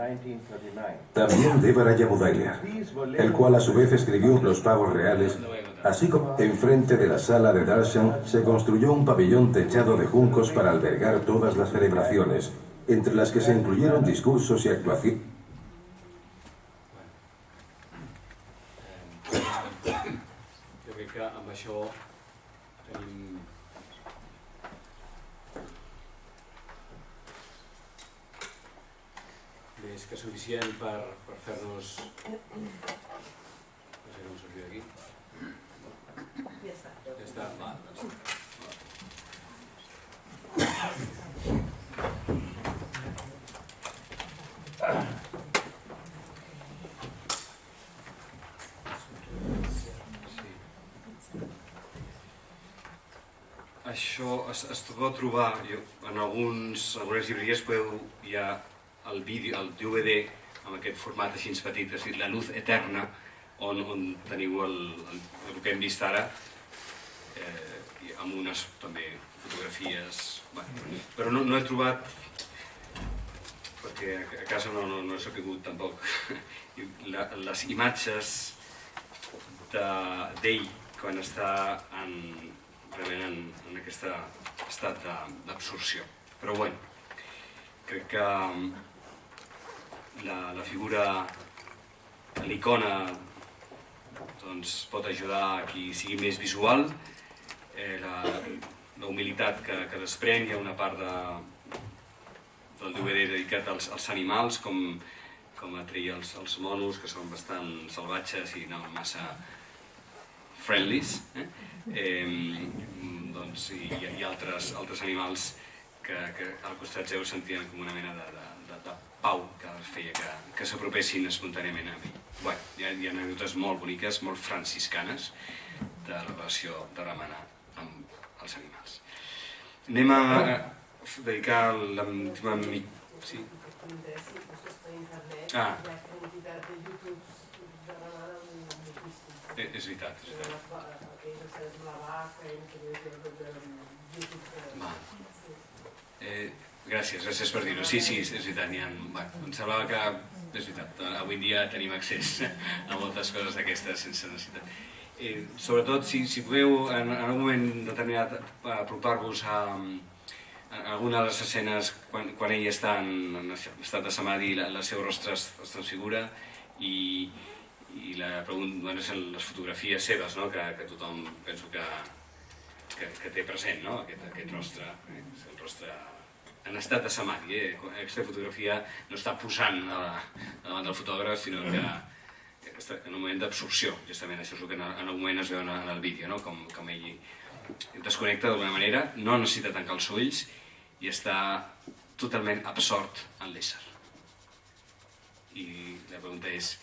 Speaker 3: and 1939.
Speaker 2: También Devaraya Mudaliar, el cual a su vez escribió Los Pavos Reales, así como enfrente de la sala de Darshan se construyó un pabellón techado de juncos para albergar todas las celebraciones, entre las que se incluyeron discursos y actuaciones.
Speaker 1: Jo crec que amb això tenim... més que suficient per fer-nos... No sé com sortir d'aquí.
Speaker 4: Ja està.
Speaker 1: Ja està, va. Doncs... Això es pot trobar en algunes llibreries, hi ha el vídeo, el DVD amb aquest format així petit, és a dir, La Luz Eterna, on teniu el que hem vist ara, amb unes també fotografies, però no he trobat, perquè a casa no he sabut tampoc, les imatges d'ell quan està realment en aquest estat d'absorció. Però bueno, crec que la figura, l'icona, doncs pot ajudar a qui sigui més visual, la humilitat que desprèn. Hi ha una part del DVD dedicat als animals, com atreia els monos, que són bastant salvatges i no massa friendlies, doncs hi ha altres animals que al costat seu sentien com una mena de pau que feia que s'apropessin espontàniament a mi. Bé, hi ha anècdotes molt boniques, molt franciscanes, de la relació de Ramana amb els animals. Anem a dedicar l'última... Sí? Ah. És veritat, és veritat. Gràcies per dir-ho. Sí, és veritat, em semblava que, és veritat, avui dia tenim accés a moltes coses d'aquestes sense necessitat. Sobretot, si podeu en algun moment determinat apropar-vos a alguna de les escenes quan ell està en estat de samadhi, el seu rostre es transfigura i les fotografies seves, que tothom penso que té present, aquest rostre, el rostre en estat de samadhi. Aquesta fotografia no està posant davant del fotògraf, sinó que està en un moment d'absorció. Justament això és el que en algun moment es veu en el vídeo, com ell desconnecta d'alguna manera, no necessita tancar els ulls i està totalment absort en l'ésser. I la pregunta és,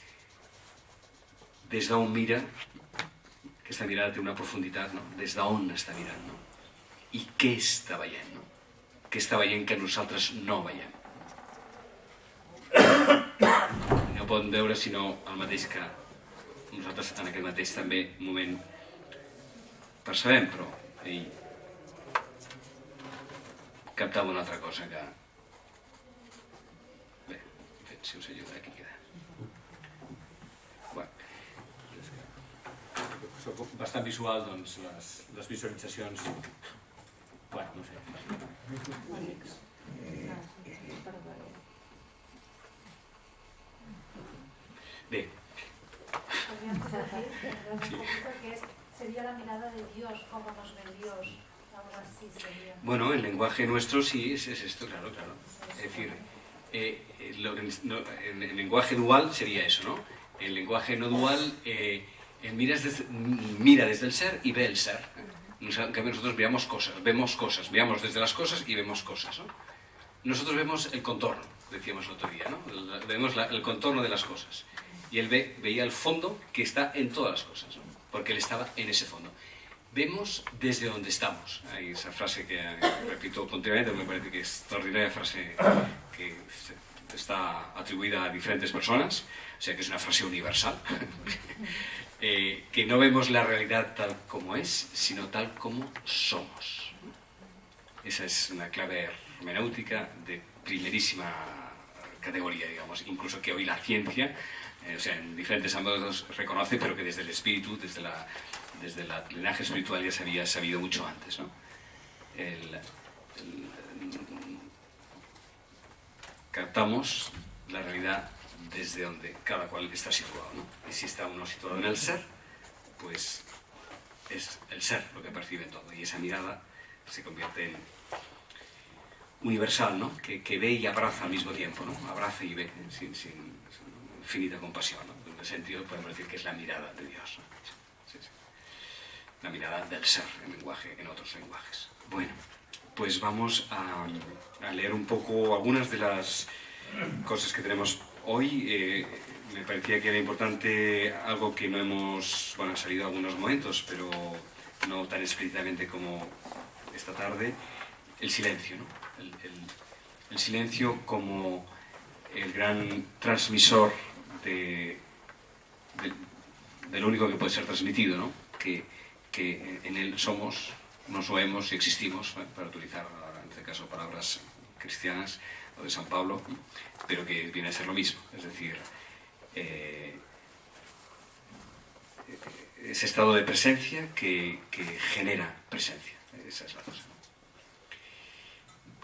Speaker 1: des d'on mira, aquesta mirada té una profunditat, des d'on està mirant, i què està veient, què està veient que nosaltres no veiem. No poden veure sinó el mateix que nosaltres en aquest mateix també moment percebem, però ell captava una altra cosa que... Bé, si us ajuda, aquí queda. Soc bastant visual, doncs les visualitzacions... Bueno, no sé. Bé.
Speaker 5: Sería la mirada de Dios, cómo nos ve Dios, algo así sería.
Speaker 1: Bueno, el lenguaje nuestro sí es esto, claro. Es decir, el lenguaje dual sería eso, ¿no? El lenguaje no dual... mira desde el ser y ve el ser. En cambio nosotros vemos cosas, miramos desde las cosas y vemos cosas, ¿no? Nosotros vemos el contorno, decíamos el otro día, ¿no? Vemos el contorno de las cosas. Y él veía el fondo que está en todas las cosas, ¿no? Porque él estaba en ese fondo. Vemos desde donde estamos. Hay esa frase que repito continuamente, me parece que es extraordinaria frase que está atribuida a diferentes personas, o sea que es una frase universal, que no vemos la realidad tal como es, sino tal como somos. Esa es una clave hermenéutica de primerísima categoría, digamos, incluso que hoy la ciencia, o sea, en diferentes ámbitos reconoce, pero que desde el espíritu, desde el linaje espiritual ya se había sabido mucho antes, ¿no? Captamos la realidad desde donde cada cual está situado, ¿no? Y si está uno situado en el ser, pues es el ser lo que percibe todo, y esa mirada se convierte en universal, ¿no? Que ve y abraza al mismo tiempo, ¿no? Abraza y ve sin infinita compasión, ¿no? En ese sentido podemos decir que es la mirada de Dios, ¿no? Sí, sí. La mirada del ser en otros lenguajes. Bueno, pues vamos a leer un poco algunas de las cosas que tenemos hoy. Me parecía que era importante algo que no hemos, bueno, ha salido en algunos momentos, pero no tan explícitamente como esta tarde, el silencio, ¿no? El silencio como el gran transmisor de lo único que puede ser transmitido, ¿no? Que en él somos, nos oemos y existimos, ¿no? Para utilizar en este caso palabras cristianas o de San Pablo, pero que viene a ser lo mismo, es decir, ese estado de presencia que genera presencia, esa es la cosa, ¿no?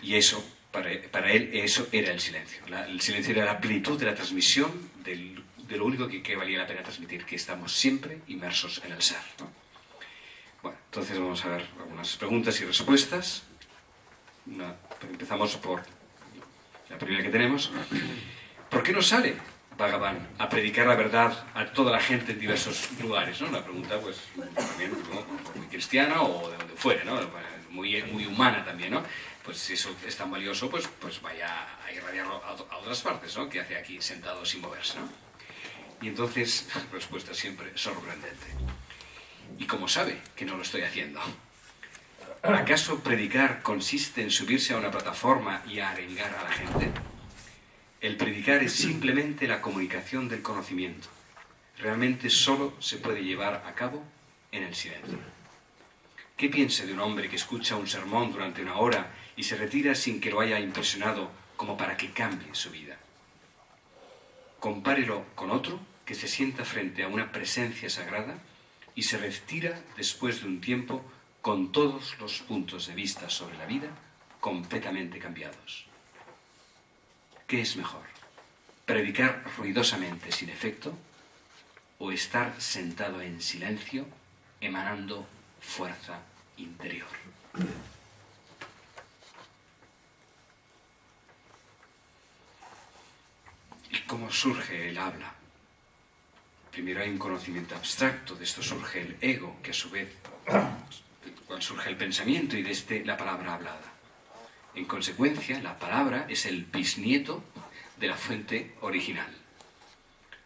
Speaker 1: Y eso, para él, eso era el silencio. El silencio era la plenitud de la transmisión de lo único que valía la pena transmitir, que estamos siempre inmersos en el ser, ¿no? Bueno, entonces vamos a ver algunas preguntas y respuestas. Empezamos por la primera que tenemos. ¿Por qué no sale Bhagavan a predicar la verdad a toda la gente en diversos lugares, ¿no? Una pregunta, pues, también, ¿no? Muy cristiana o de donde fuere, ¿no? Muy humana también, ¿no? Pues si eso es tan valioso, pues vaya a irradiarlo a otras partes, ¿no? Que hace aquí sentado sin moverse, ¿no? Y entonces, respuesta siempre sorprendente. ¿Y cómo sabe que no lo estoy haciendo? ¿Acaso predicar consiste en subirse a una plataforma y a arengar a la gente? El predicar es simplemente la comunicación del conocimiento. Realmente solo se puede llevar a cabo en el silencio. ¿Qué piense de un hombre que escucha un sermón durante una hora y se retira sin que lo haya impresionado como para que cambie su vida? Compárelo con otro que se sienta frente a una presencia sagrada y se retira después de un tiempo con todos los puntos de vista sobre la vida completamente cambiados. ¿Qué es mejor? ¿Predicar ruidosamente sin efecto o estar sentado en silencio emanando fuerza interior? ¿Y cómo surge el habla? Primero hay un conocimiento abstracto, de esto surge el ego, que a su vez surge el pensamiento y de este la palabra hablada. En consecuencia, la palabra es el bisnieto de la fuente original.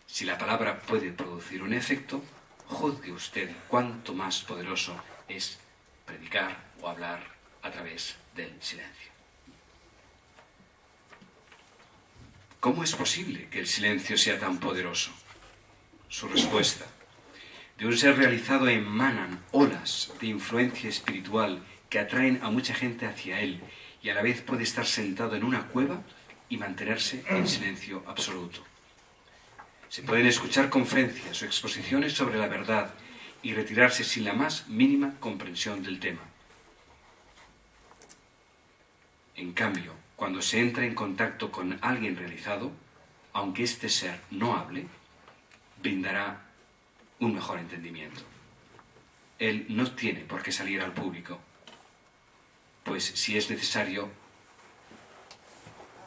Speaker 1: Si la palabra puede producir un efecto, juzgue usted cuánto más poderoso es predicar o hablar a través del silencio. ¿Cómo es posible que el silencio sea tan poderoso? Su respuesta: de un ser realizado emanan olas de influencia espiritual que atraen a mucha gente hacia él y a la vez puede estar sentado en una cueva y mantenerse en silencio absoluto. Se pueden escuchar conferencias o exposiciones sobre la verdad y retirarse sin la más mínima comprensión del tema. En cambio, cuando se entra en contacto con alguien realizado, aunque este ser no hable, brindará un mejor entendimiento. Él no tiene por qué salir al público, pues si es necesario,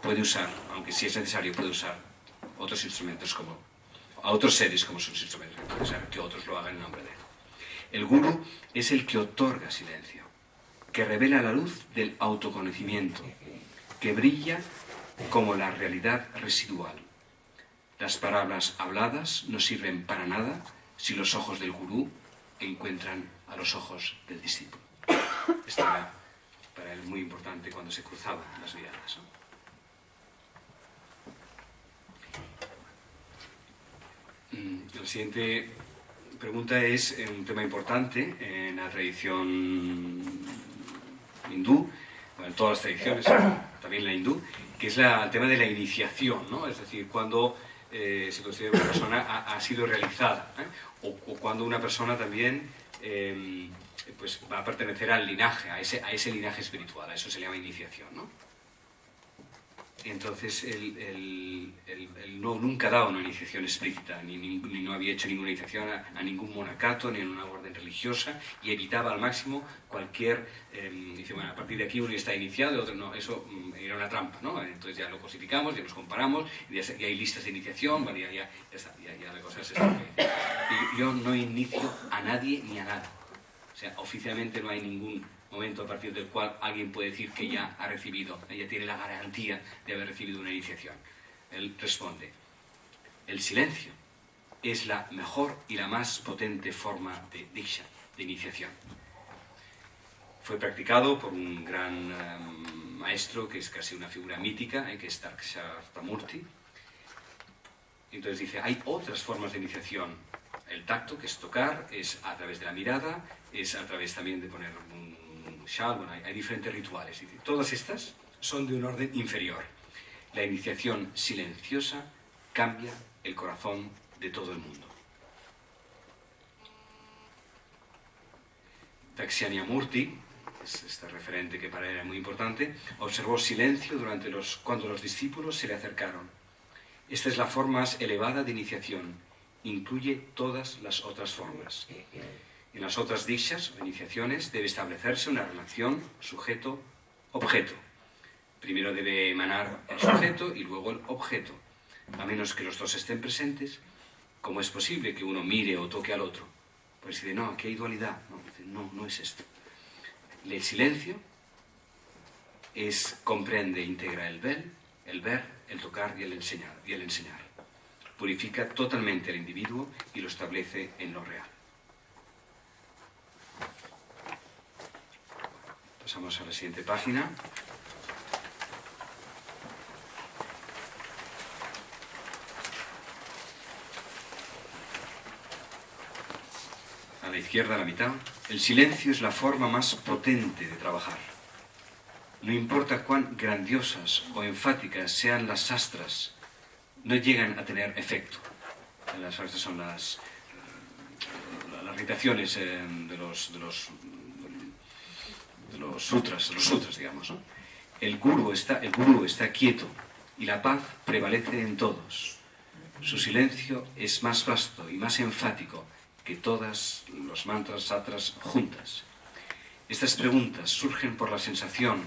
Speaker 1: puede usar otros instrumentos a otros seres como sus instrumentos, o sea, que otros lo hagan en nombre de él. El gurú es el que otorga silencio, que revela la luz del autoconocimiento, que brilla como la realidad residual. Las palabras habladas no sirven para nada si los ojos del gurú encuentran a los ojos del discípulo. Esto era para él muy importante cuando se cruzaban las miradas, ¿no? La siguiente pregunta es un tema importante en la tradición hindú, bueno, en todas las tradiciones, también la hindú, que es el tema de la iniciación, ¿no? Es decir, cuando se considera que una persona ha sido realizada, o cuando una persona también pues va a pertenecer al linaje, a ese linaje espiritual, a eso se llama iniciación, ¿no? Entonces él nunca ha dado una iniciación explícita, ni no había hecho ninguna iniciación a ningún monacato, ni en una orden religiosa, y evitaba al máximo cualquier... dice, bueno, a partir de aquí uno está iniciado, y otro no, eso era una trampa, ¿no? Entonces ya lo cosificamos, ya nos comparamos, y hay listas de iniciación, bueno, ya está, ya la cosa se sabe. Y yo no inicio a nadie ni a nada. O sea, oficialmente no hay ningún momento a partir del cual alguien puede decir que ya ha recibido, ella tiene la garantía de haber recibido una iniciación. Él responde, el silencio es la mejor y la más potente forma de diksha, de iniciación. Fue practicado por un gran maestro que es casi una figura mítica, que es Daksharamurti. Entonces dice, hay otras formas de iniciación. El tacto, que es tocar, es a través de la mirada, es a través también de poner un shal, bueno, hay diferentes rituales. Todas estas son de un orden inferior. La iniciación silenciosa cambia el corazón de todo el mundo. Dakshiamurti, es este referente que para él era muy importante, observó silencio cuando los discípulos se le acercaron. Esta es la forma más elevada de iniciación. Incluye todas las otras formas. En las otras dikshas o iniciaciones debe establecerse una relación sujeto-objeto. Primero debe emanar el sujeto y luego el objeto. A menos que los dos estén presentes, ¿cómo es posible que uno mire o toque al otro? Pues dice, no, aquí hay dualidad. No es esto. El silencio comprende e integra el ver, el tocar y el enseñar. Purifica totalmente al individuo y lo establece en lo real. Pasamos a la siguiente página. A la izquierda, a la mitad. El silencio es la forma más potente de trabajar. No importa cuán grandiosas o enfáticas sean las sastras, no llegan a tener efecto. Las sastras son las ritaciones de los sutras, digamos, ¿no? El gurú está quieto y la paz prevalece en todos. Su silencio es más vasto y más enfático que todas los mantras satras juntas. Estas preguntas surgen por la sensación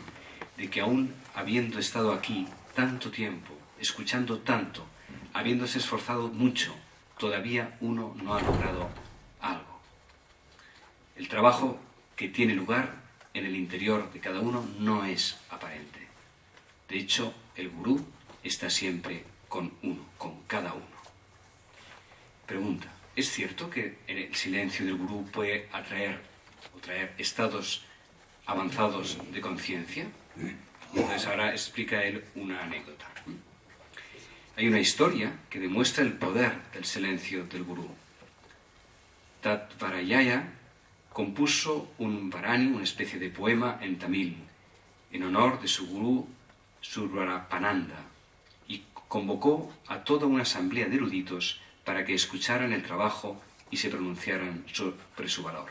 Speaker 1: de que aún habiendo estado aquí tanto tiempo, escuchando tanto, habiéndose esforzado mucho, todavía uno no ha logrado algo. El trabajo que tiene lugar en el interior de cada uno no es aparente. De hecho, el gurú está siempre con cada uno. Pregunta, ¿es cierto que el silencio del gurú puede traer estados avanzados de conciencia? Entonces ahora explica él una anécdota. Hay una historia que demuestra el poder del silencio del gurú. Tatvarayaya compuso un varani, una especie de poema en tamil, en honor de su gurú Survarapananda, y convocó a toda una asamblea de eruditos para que escucharan el trabajo y se pronunciaran sobre su valor.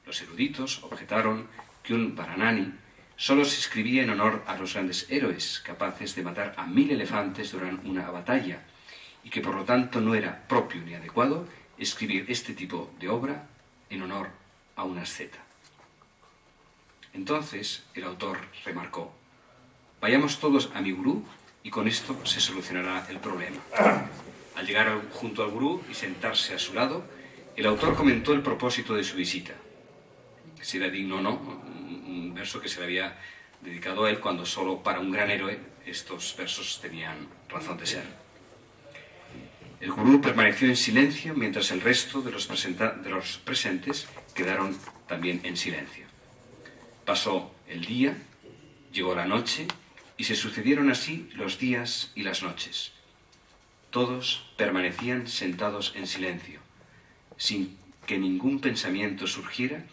Speaker 1: Los eruditos objetaron que un varanani solo se escribía en honor a los grandes héroes capaces de matar a 1000 elefantes durante una batalla, y que por lo tanto no era propio ni adecuado escribir este tipo de obra en honor a una asceta. Entonces el autor remarcó, vayamos todos a mi gurú y con esto se solucionará el problema. Al llegar junto al gurú y sentarse a su lado, el autor comentó el propósito de su visita. Si era digno o no, un verso que se le había dedicado a él cuando solo para un gran héroe estos versos tenían razón de ser. El gurú permaneció en silencio mientras el resto de los presentes quedaron también en silencio. Pasó el día, llegó la noche y se sucedieron así los días y las noches. Todos permanecían sentados en silencio, sin que ningún pensamiento surgiera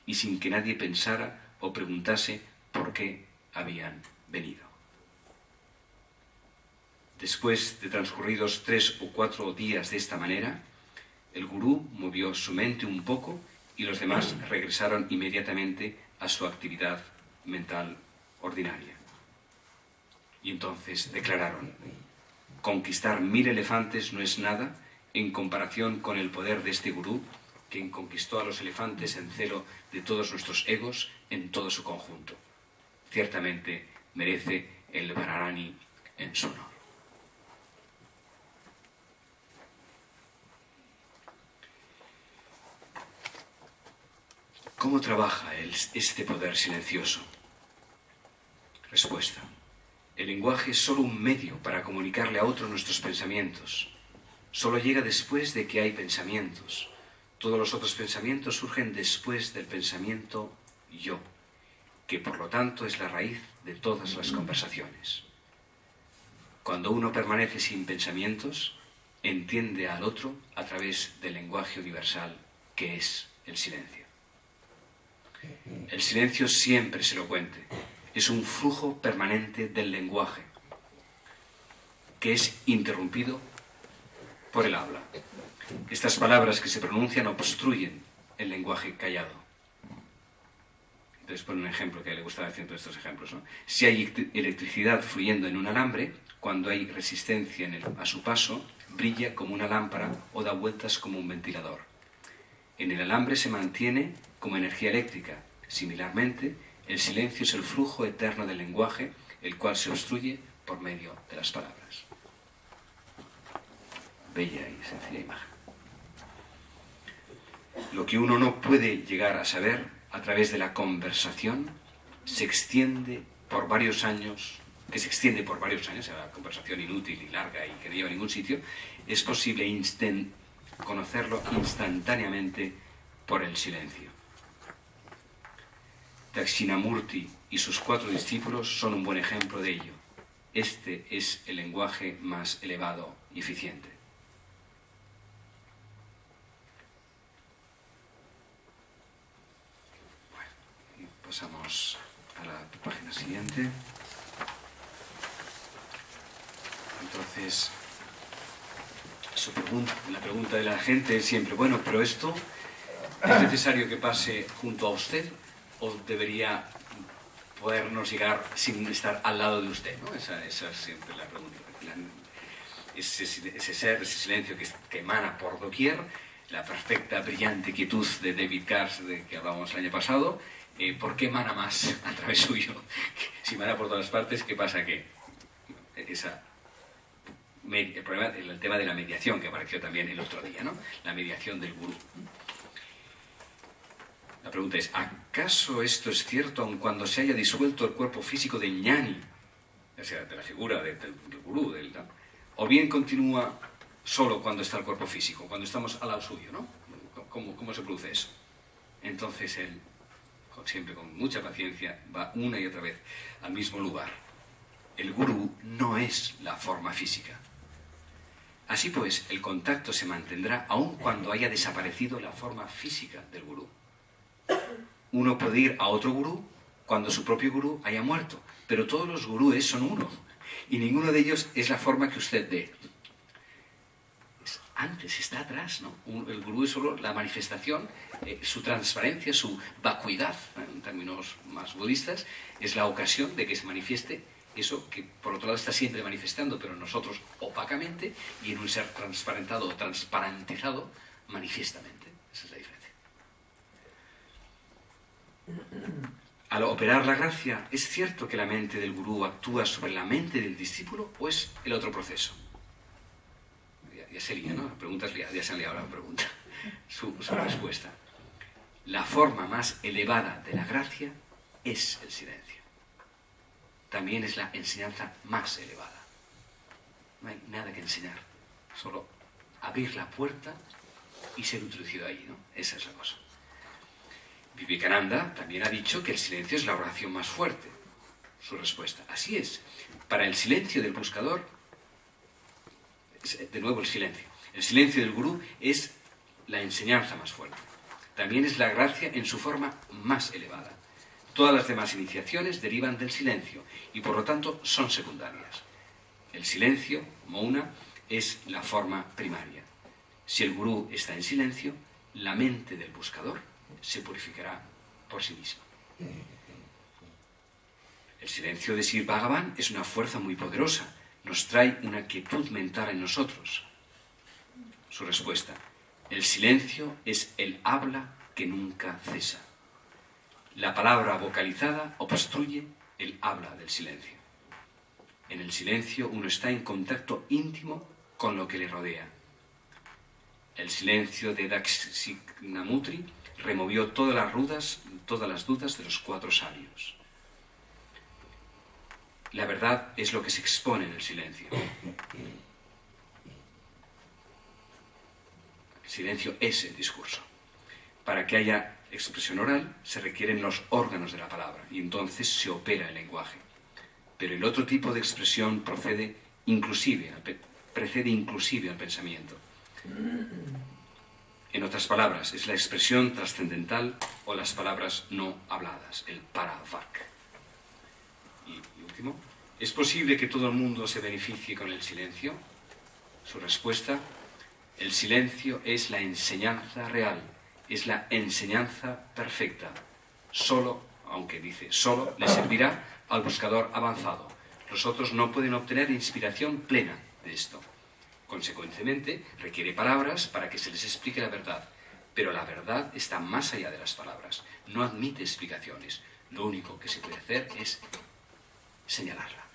Speaker 1: y sin que nadie pensara o preguntase por qué habían venido. Después de transcurridos 3 o 4 días de esta manera, el gurú movió su mente un poco y los demás regresaron inmediatamente a su actividad mental ordinaria. Y entonces declararon: conquistar 1000 elefantes no es nada en comparación con el poder de este gurú, quien conquistó a los elefantes en celo de todos nuestros egos en todo su conjunto. Ciertamente merece el Vajrayani en su honor. ¿Cómo trabaja este poder silencioso? Respuesta: el lenguaje es solo un medio para comunicarle a otro nuestros pensamientos. Solo llega después de que hay pensamientos. Todos los otros pensamientos surgen después del pensamiento yo, que por lo tanto es la raíz de todas las conversaciones. Cuando uno permanece sin pensamientos, entiende al otro a través del lenguaje universal que es el silencio. El silencio siempre es elocuente. Es un flujo permanente del lenguaje, que es interrumpido por el habla. Estas palabras que se pronuncian obstruyen el lenguaje callado. Entonces pone un ejemplo que a él le gustaba haciendo estos ejemplos, ¿no? Si hay electricidad fluyendo en un alambre, cuando hay resistencia a su paso, brilla como una lámpara o da vueltas como un ventilador. En el alambre se mantiene como energía eléctrica. Similarmente, el silencio es el flujo eterno del lenguaje, el cual se obstruye por medio de las palabras. Bella y sencilla imagen. Lo que uno no puede llegar a saber a través de la conversación se extiende por varios años, la conversación inútil y larga y que no lleva a ningún sitio, es posible conocerlo instantáneamente por el silencio. Dakshinamurti y sus 4 discípulos son un buen ejemplo de ello. Este es el lenguaje más elevado y eficiente. Bueno, y pasamos a la página siguiente. Entonces, la pregunta de la gente es siempre: bueno, pero esto ¿es necesario que pase junto a usted o debería podernos llegar sin estar al lado de usted, ¿no? Esa es siempre la pregunta. Ese ser, ese silencio que emana por doquier, la perfecta, brillante quietud de David Cars, de que hablábamos el año pasado, ¿por qué emana más a través suyo? Si emana por todas partes, ¿qué pasa? Que el tema de la mediación, que apareció también el otro día, ¿no? La mediación del gurú. La pregunta es: ¿acaso esto es cierto aun cuando se haya disuelto el cuerpo físico del ñani, o sea, de la figura del gurú, o bien continúa solo cuando está el cuerpo físico, cuando estamos al lado suyo, ¿no? ¿Cómo se produce eso? Entonces él, siempre con mucha paciencia, va una y otra vez al mismo lugar. El gurú no es la forma física. Así pues, el contacto se mantendrá aun cuando haya desaparecido la forma física del gurú. Uno puede ir a otro gurú cuando su propio gurú haya muerto, pero todos los gurúes son uno, y ninguno de ellos es la forma que usted dé. Antes, está atrás, ¿no? El gurú es solo la manifestación, su transparencia, su vacuidad, en términos más budistas, es la ocasión de que se manifieste eso que por otro lado está siempre manifestando, pero nosotros opacamente, y en un ser transparentado o transparentizado manifiestamente. Esa es la diferencia. Al operar la gracia, ¿es cierto que la mente del gurú actúa sobre la mente del discípulo o es el otro proceso? Ya se lía, ¿no? La pregunta es liada, ya se ha liado la pregunta. Su respuesta: la forma más elevada de la gracia es el silencio. también es la enseñanza más elevada. No hay nada que enseñar, solo abrir la puerta y ser introducido ahí, ¿no? Esa es la cosa. Vivekananda también ha dicho que el silencio es la oración más fuerte. Su respuesta, así es. Para el silencio del buscador, de nuevo el silencio. El silencio del gurú es la enseñanza más fuerte. También es la gracia en su forma más elevada. Todas las demás iniciaciones derivan del silencio y por lo tanto son secundarias. El silencio, mouna, es la forma primaria. Si el gurú está en silencio, la mente del buscador se purificará por sí misma. El silencio de Sri Bhagavan es una fuerza muy poderosa. Nos trae una quietud mental en nosotros. Su respuesta, el silencio es el habla que nunca cesa. La palabra vocalizada obstruye el habla del silencio. En el silencio uno está en contacto íntimo con lo que le rodea. El silencio de Dakshinamurti removió todas las dudas de los 4 sabios. La verdad es lo que se expone en el silencio. El silencio es el discurso. Para que haya expresión oral se requieren los órganos de la palabra y entonces se opera el lenguaje. Pero el otro tipo de expresión precede inclusive al pensamiento. En otras palabras, es la expresión trascendental o las palabras no habladas, el paravak. Y último, ¿es posible que todo el mundo se beneficie con el silencio? Su respuesta, el silencio es la enseñanza real, es la enseñanza perfecta. Solo, aunque dice solo, le servirá al buscador avanzado. Los otros no pueden obtener inspiración plena de esto. Consecuentemente, requiere palabras para que se les explique la verdad. Pero la verdad está más allá de las palabras. No admite explicaciones. Lo único que se puede hacer es señalarla.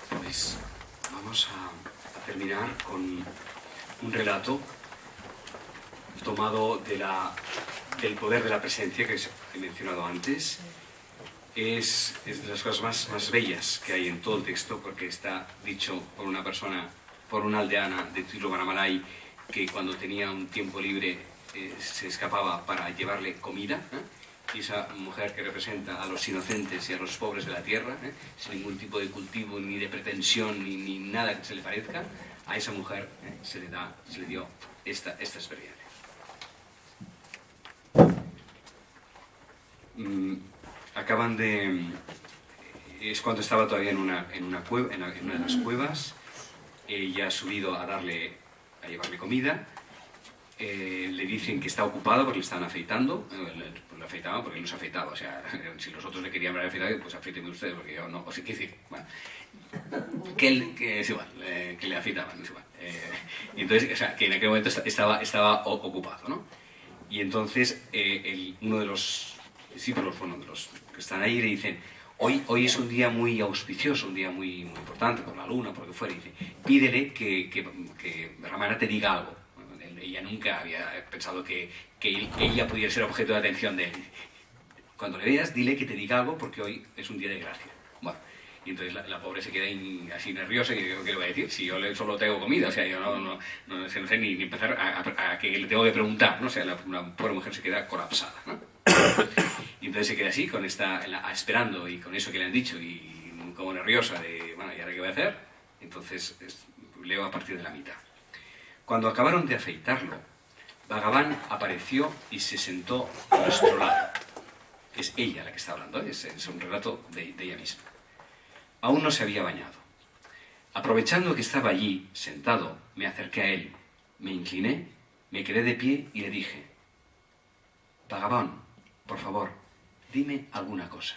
Speaker 1: Bueno, pues vamos a terminar con un relato tomado del poder de la presencia que he mencionado antes. Es de las cosas más bellas que hay en todo el texto, porque está dicho por una persona, por una aldeana de Tiruvannamalai, que cuando tenía un tiempo libre se escapaba para llevarle comida, y esa mujer que representa a los inocentes y a los pobres de la tierra, sin ningún tipo de cultivo, ni de pretensión, ni nada que se le parezca, a esa mujer se le dio esta experiencia. Es cuando estaba todavía en una cueva, en una de las cuevas. Ella ha subido a llevarle comida. Le dicen que está ocupado porque le estaban afeitando. Le afeitaban porque él no se afeitaba. O sea, si los otros le querían ver afeitado, pues afeíteme ustedes, porque yo no. O sea, quiero decir, bueno, que es igual, que le afeitaban, es igual. Y entonces, o sea, que en aquel momento estaba ocupado, ¿no? Y entonces uno de los discípulos, bueno, de los que están ahí, le dicen: hoy es un día muy auspicioso, un día muy importante, por la luna, por lo que fuera. Y dice: pídele que Ramana te diga algo. Bueno, ella nunca había pensado que ella pudiera ser objeto de atención de él. Cuando le veas, dile que te diga algo, porque hoy es un día de gracia. Bueno, y entonces la pobre se queda así nerviosa, y digo: ¿qué le voy a decir? Si yo solo tengo comida, o sea, yo no sé ni empezar a que le tengo que preguntar, ¿no? O sea, la pobre mujer se queda colapsada, ¿no? Y entonces se queda así, esperando, y con eso que le han dicho, y como nerviosa de, bueno, ¿y ahora qué voy a hacer? Entonces leo a partir de la mitad. Cuando acabaron de afeitarlo, Bhagavan apareció y se sentó a nuestro lado. Es ella la que está hablando, es un relato de ella misma. Aún no se había bañado. Aprovechando que estaba allí, sentado, me acerqué a él, me incliné, me quedé de pie y le dije: Bhagavan, por favor, dime alguna cosa.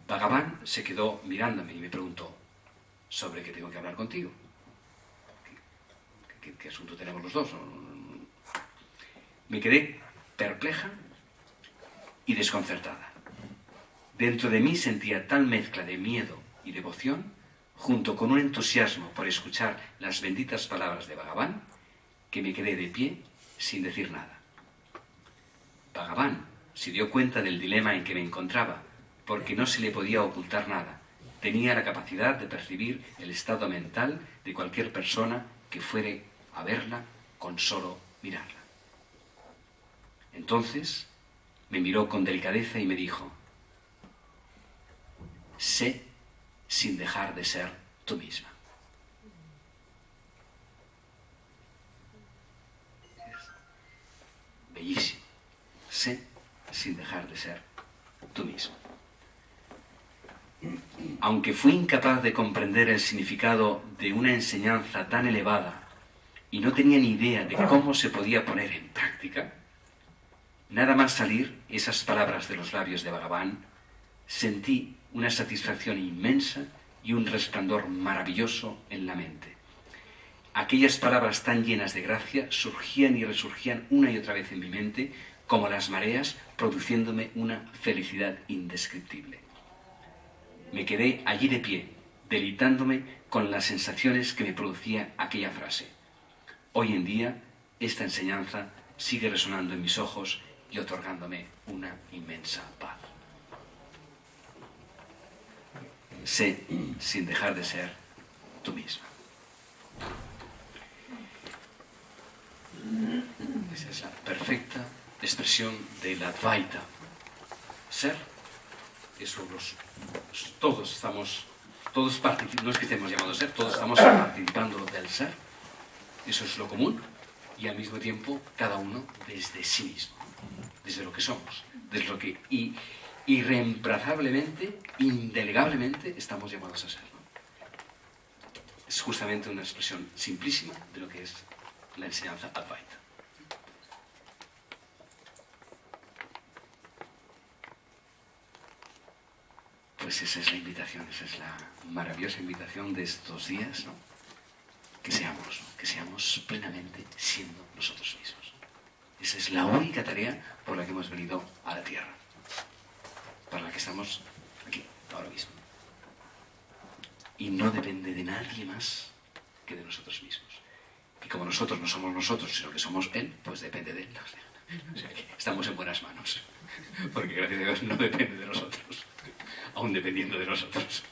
Speaker 1: Bhagavan se quedó mirándome y me preguntó: ¿sobre qué tengo que hablar contigo? ¿Qué asunto tenemos los dos? Me quedé perpleja y desconcertada. Dentro de mí sentía tal mezcla de miedo y devoción, junto con un entusiasmo por escuchar las benditas palabras de Bhagavan, que me quedé de pie sin decir nada. Bhagavan se dio cuenta del dilema en que me encontraba, porque no se le podía ocultar nada. Tenía la capacidad de percibir el estado mental de cualquier persona que fuere a verla con solo mirarla. Entonces me miró con delicadeza y me dijo: sé sin dejar de ser tú misma. Es bellísimo. Sé sin dejar de ser tú mismo. Aunque fui incapaz de comprender el significado de una enseñanza tan elevada y no tenía ni idea de cómo se podía poner en práctica, nada más salir esas palabras de los labios de Bhagavan, sentí una satisfacción inmensa y un resplandor maravilloso en la mente. Aquellas palabras tan llenas de gracia surgían y resurgían una y otra vez en mi mente como las mareas, produciéndome una felicidad indescriptible. Me quedé allí de pie, deleitándome con las sensaciones que me producía aquella frase. Hoy en día, esta enseñanza sigue resonando en mis ojos y otorgándome una inmensa paz. Sé sin dejar de ser tú misma. Esa es la perfecta expresión del Advaita. Ser, eso todos estamos, no es que estemos llamados a ser, todos estamos participando del ser. Eso es lo común, y al mismo tiempo cada uno desde sí mismo, desde lo que somos, desde lo que irreemplazablemente, indelegablemente estamos llamados a ser, ¿no? Es justamente una expresión simplísima de lo que es la enseñanza Advaita. Pues esa es la invitación, esa es la maravillosa invitación de estos días, ¿no? Que seamos plenamente siendo nosotros mismos. Esa es la única tarea por la que hemos venido a la Tierra, para la que estamos aquí, ahora mismo. Y no depende de nadie más que de nosotros mismos. Y como nosotros no somos nosotros, sino que somos Él, pues depende de Él. O sea que estamos en buenas manos, porque gracias a Dios no depende de nosotros, aún dependiendo de nosotros.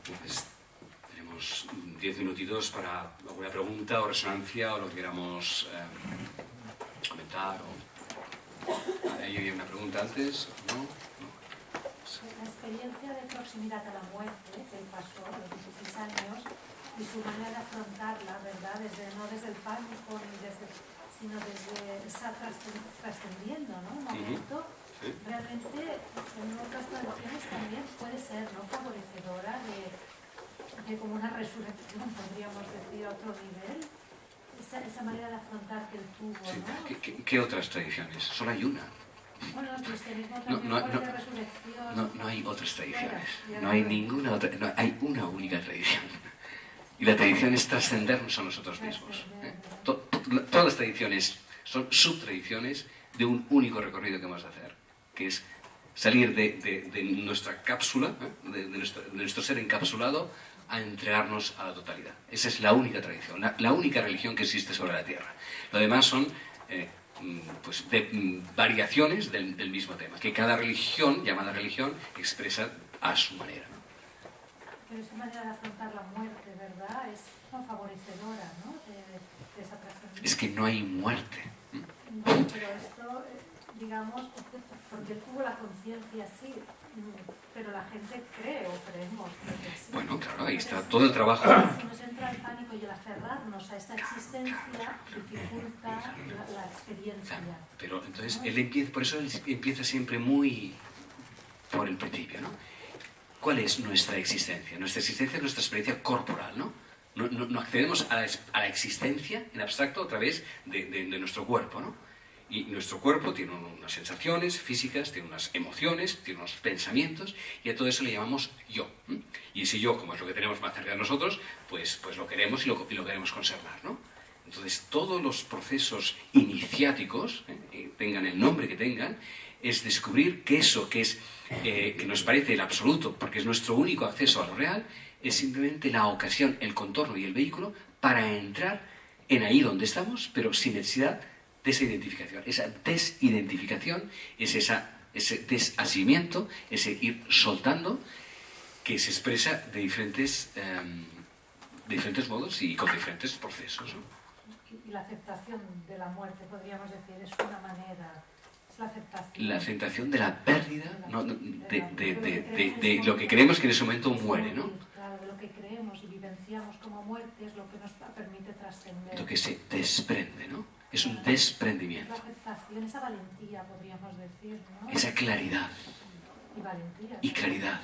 Speaker 1: Pues tenemos 10 minutitos para alguna pregunta o resonancia o lo que queramos comentar. ¿Hay una pregunta antes? ¿No?
Speaker 5: La experiencia de proximidad a la muerte que él pasó a los 16 años y su manera de afrontarla, ¿verdad? No desde el pánico, sino desde estar trascendiendo, ¿no? Un momento. Sí. Realmente en otras tradiciones también puede ser, ¿no?, favorecedora de como una resurrección, podríamos decir, a otro nivel. Esa manera de afrontar que él tuvo, ¿no?
Speaker 1: Sí. ¿Qué otras tradiciones? Solo hay una.
Speaker 5: Bueno, el cristianismo también habla de resurrección.
Speaker 1: No hay otras tradiciones. No hay ninguna otra. No, hay una única tradición. Y la tradición es trascendernos a nosotros mismos. Todas las tradiciones son subtradiciones de un único recorrido que hemos de hacer, que es salir de nuestra cápsula, de nuestro ser encapsulado, a entregarnos a la totalidad. Esa es la única tradición, la única religión que existe sobre la Tierra. Lo demás son variaciones del mismo tema, que cada religión, llamada religión, expresa a su manera.
Speaker 5: Pero esa manera de afrontar la muerte, ¿verdad?, es favorecedora, ¿no?, de esa trascendencia.
Speaker 1: Es que no hay muerte.
Speaker 5: No, pero esto, digamos, porque él tuvo la conciencia así, pero la gente cree o creemos que sí.
Speaker 1: Bueno, claro, ahí está todo el trabajo.
Speaker 5: Si nos entra el pánico y el aferrarnos a esta existencia, dificulta la experiencia.
Speaker 1: Claro, pero entonces él empieza, por eso él empieza siempre muy por el principio, ¿no? ¿Cuál es nuestra existencia? Nuestra existencia es nuestra experiencia corporal, ¿no? No accedemos a la existencia en abstracto a través de nuestro cuerpo, ¿no? Y nuestro cuerpo tiene unas sensaciones físicas, tiene unas emociones, tiene unos pensamientos, y a todo eso le llamamos yo. Y ese yo, como es lo que tenemos más cerca de nosotros, pues lo queremos y lo queremos conservar, ¿no? Entonces, todos los procesos iniciáticos, tengan el nombre que tengan, es descubrir que eso que nos parece el absoluto, porque es nuestro único acceso a lo real, es simplemente la ocasión, el contorno y el vehículo para entrar en ahí donde estamos, pero sin necesidad de esa identificación. Esa desidentificación es ese desasimiento, ese ir soltando, que se expresa de diferentes modos y con diferentes procesos, ¿no?
Speaker 5: Y la aceptación de la muerte, podríamos decir, es una manera, es la aceptación.
Speaker 1: La aceptación de la pérdida, ¿no? de lo que creemos que en ese momento muere, ¿no?
Speaker 5: Claro, de lo que creemos y vivenciamos como muerte es lo que nos permite trascender.
Speaker 1: Lo que se desprende, ¿no? Es un desprendimiento.
Speaker 5: La aceptación, esa valentía, podríamos decir, ¿no?
Speaker 1: Esa claridad.
Speaker 5: Y valentía.
Speaker 1: Y claridad.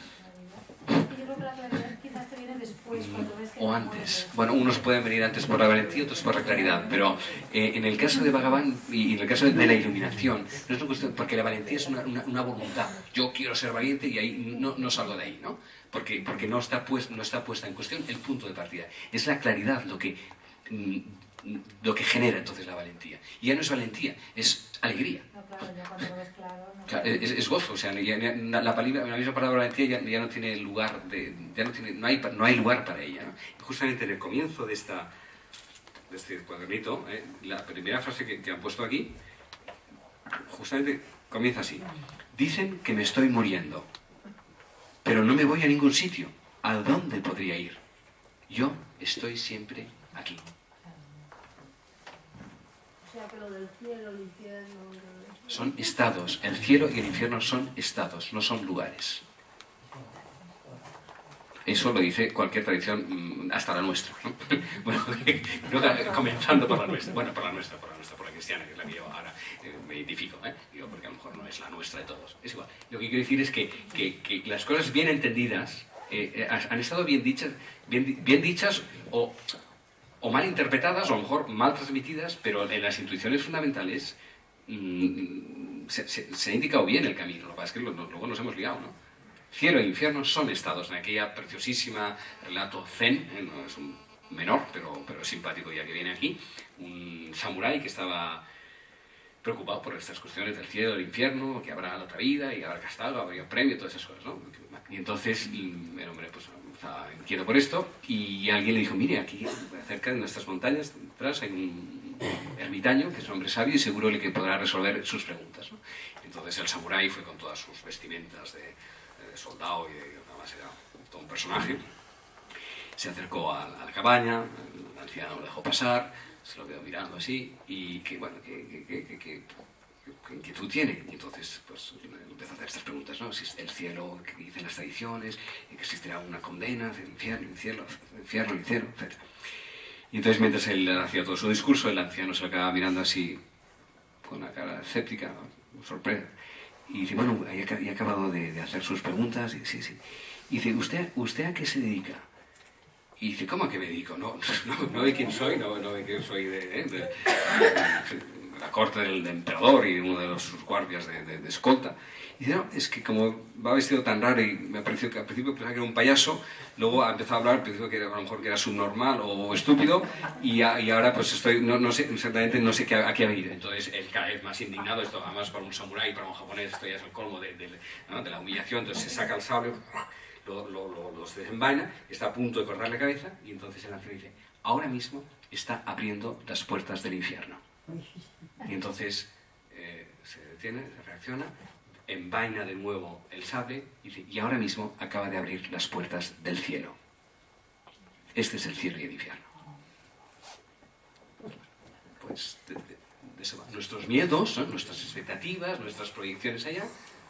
Speaker 5: Y yo creo que la claridad quizás te viene después, cuando ves que
Speaker 1: O
Speaker 5: no
Speaker 1: antes.
Speaker 5: mueres.
Speaker 1: Bueno, unos pueden venir antes por la valentía, otros por la claridad, pero en el caso de Bhagavan y en el caso de la iluminación, no es una cuestión, porque la valentía es una voluntad. Yo quiero ser valiente y ahí no salgo de ahí, ¿no? Porque no está puesta en cuestión el punto de partida. Es la claridad lo que genera entonces la valentía. Y ya no es valentía, es alegría.
Speaker 5: No, claro, ya cuando lo ves claro. No,
Speaker 1: Claro, es gozo, o sea, la misma palabra valentía ya no tiene lugar, no hay lugar para ella, ¿no? Justamente en el comienzo de este cuadernito, la primera frase que han puesto aquí, justamente comienza así: dicen que me estoy muriendo, pero no me voy a ningún sitio. ¿A dónde podría ir? Yo estoy siempre aquí.
Speaker 4: O sea, que lo del cielo, el infierno...
Speaker 1: Son estados. El cielo y el infierno son estados, no son lugares. Eso lo dice cualquier tradición, hasta la nuestra, ¿no? Bueno, comenzando por la nuestra. Bueno, por la cristiana, que es la que yo ahora me identifico, digo, porque a lo mejor no es la nuestra de todos. Es igual. Lo que quiero decir es que las cosas bien entendidas han estado bien dichas o mal interpretadas, o a lo mejor mal transmitidas, pero en las intuiciones fundamentales se ha indicado bien el camino. Lo que pasa es que luego nos hemos liado, ¿no? Cielo e infierno son estados. En aquella preciosísima relato zen, no es un menor, pero es simpático ya que viene aquí, un samurái que estaba preocupado por estas cuestiones del cielo, del infierno, que habrá la otra vida, y habrá castigo, habrá premio, todas esas cosas, ¿no? Y entonces el hombre pues estaba inquieto por esto, y alguien le dijo: mire, aquí cerca de nuestras montañas detrás hay un ermitaño que es un hombre sabio y seguro que podrá resolver sus preguntas, ¿no? Entonces el samurái fue con todas sus vestimentas de soldado, y además era todo un personaje. Se acercó a la cabaña, el anciano lo dejó pasar, se lo quedó mirando así, y ¿qué inquietud tiene? Y entonces pues empezó a hacer estas preguntas, ¿no? Si el cielo, que dicen las tradiciones, que existirá una condena, el infierno, el cielo, etc. Y entonces, mientras él hacía todo su discurso, el anciano se lo quedaba mirando así, con una cara escéptica, sorpresa. Y dice: bueno, ya he acabado de hacer sus preguntas. Y, sí. Y dice: ¿Usted a qué se dedica? Y dice: ¿cómo a qué me dedico? No ve quién soy, no ve que soy de la corte del emperador y de uno de sus guardias de escolta. Y dice: no, es que como va vestido tan raro y me pareció que al principio pensaba que era un payaso, luego ha empezado a hablar, pensó que a lo mejor que era subnormal o estúpido, y ahora pues estoy, no sé exactamente, no sé a qué ha venido. Entonces él cada vez más indignado, esto además para un samurái, para un japonés, esto ya es el colmo de la humillación. Entonces se saca el sable, los desenvaina, está a punto de cortar la cabeza, y entonces el anciano dice: ahora mismo está abriendo las puertas del infierno. Y entonces se detiene, se reacciona, envaina de nuevo el sable y dice: y ahora mismo acaba de abrir las puertas del cielo. Este es el cielo y el infierno. Pues de eso va. Nuestros miedos, ¿no? Nuestras expectativas, nuestras proyecciones allá,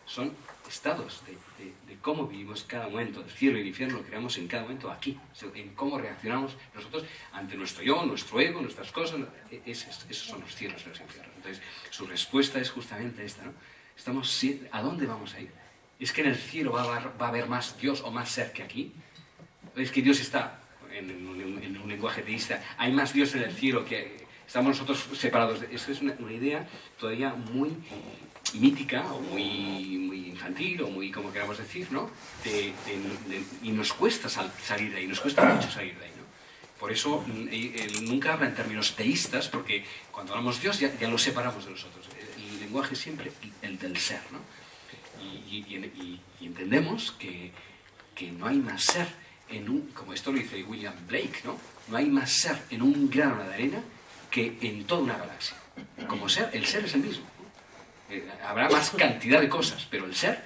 Speaker 1: son estados de cómo vivimos cada momento. El cielo y el infierno lo creamos en cada momento aquí, en cómo reaccionamos nosotros ante nuestro yo, nuestro ego, nuestras cosas. Esos son los cielos y los infiernos. Entonces, su respuesta es justamente esta, ¿no? ¿A dónde vamos a ir? ¿Es que en el cielo va a haber más Dios o más ser que aquí? ¿Es que Dios está, en un lenguaje teísta, hay más Dios en el cielo que estamos nosotros separados? Eso es una idea todavía muy mítica, o muy infantil, o muy, como queramos decir, ¿no? Y nos cuesta salir de ahí, nos cuesta mucho salir de ahí, ¿no? Por eso él nunca habla en términos teístas, porque cuando hablamos de Dios ya lo separamos de nosotros. El lenguaje siempre el del ser, ¿no? Y entendemos que no hay más ser como esto lo dice William Blake, ¿no? No hay más ser en un grano de arena que en toda una galaxia. Como ser, el ser es el mismo. Habrá más cantidad de cosas, pero el ser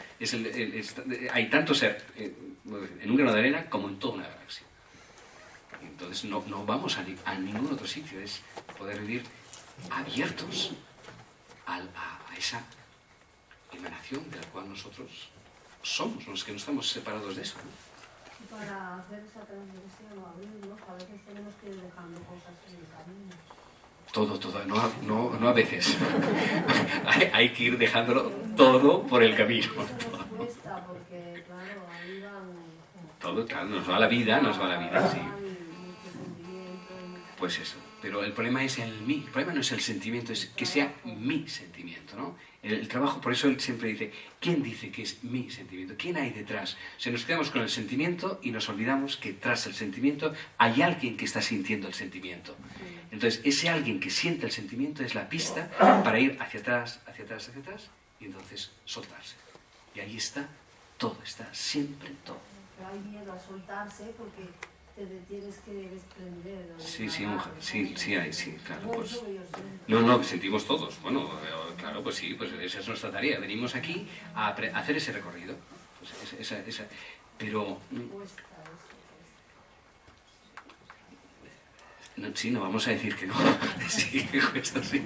Speaker 1: hay tanto ser en un grano de arena como en toda una galaxia. Entonces no vamos a ningún otro sitio, es poder vivir abiertos a esa emanación de la cual nosotros somos, los que no estamos separados de eso, ¿no?
Speaker 4: Y para hacer esa transgresión o abrirnos, a veces tenemos que ir dejando cosas en el camino.
Speaker 1: Todo, no a veces. Hay que ir dejándolo todo por el camino.
Speaker 4: Nos cuesta porque, claro, ahí van...
Speaker 1: Todo, claro, nos va la vida, sí.
Speaker 4: Mucho sentimiento.
Speaker 1: Pues eso. Pero el problema es el mí. El problema no es el sentimiento, es que sea mi sentimiento, ¿no? El trabajo, por eso él siempre dice, ¿quién dice que es mi sentimiento? ¿Quién hay detrás? O sea, nos quedamos con el sentimiento y nos olvidamos que tras el sentimiento hay alguien que está sintiendo el sentimiento. Entonces, ese alguien que siente el sentimiento es la pista para ir hacia atrás, y entonces soltarse. Y ahí está todo, está siempre todo.
Speaker 4: Pero hay miedo a soltarse porque te tienes que desprender.
Speaker 1: Sí, claro, pues... No, sentimos todos. Bueno, claro, pues sí, pues esa es nuestra tarea. Venimos aquí a hacer ese recorrido. Pues pero... No vamos a decir que no. Sí, esto sí.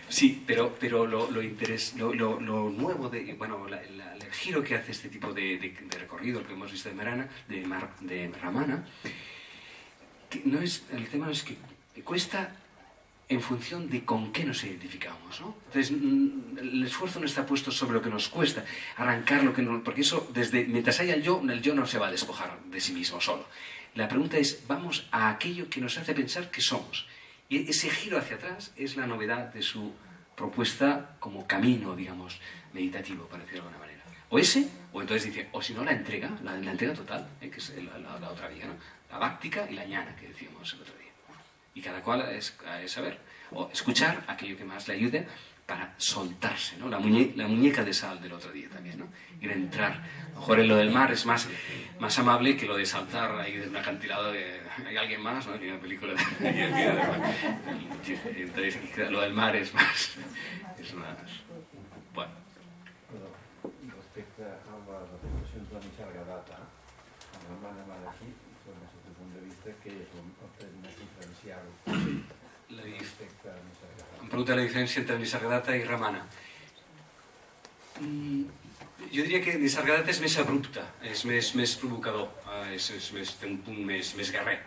Speaker 1: Sí, pero lo nuevo, el giro que hace este tipo de recorrido, que hemos visto de Ramana, el tema no es que cuesta en función de con qué nos identificamos, ¿no? Entonces, el esfuerzo no está puesto sobre lo que nos cuesta, arrancar lo que no... Porque eso, mientras haya el yo no se va a despojar de sí mismo solo. La pregunta es, vamos a aquello que nos hace pensar que somos. Y ese giro hacia atrás es la novedad de su propuesta como camino, digamos, meditativo, para decirlo de alguna manera. O entonces dice, o si no, la entrega total, que es la otra vía, ¿no? La báctica y la ñana, que decíamos el otro día. Y cada cual es saber, o escuchar aquello que más le ayude para soltarse, ¿no? La muñeca de sal del otro día también, ¿no? Ir a entrar. A lo mejor en lo del mar es más amable que lo de saltar ahí de un acantilado de... ¿Hay alguien más? ¿No? Hay una película entonces, lo del mar es más... Bueno.
Speaker 6: Respecte a les afirmacions de Nisargadatta, amb la mà de mà d'aquí, des del teu punt de vista, què és el terme diferencial respecte a Nisargadatta?
Speaker 1: Em pregunta la diferència entre Nisargadatta i Ramana. Jo diria que Nisargadatta és més abrupte, és més provocador, té un punt més guerrer.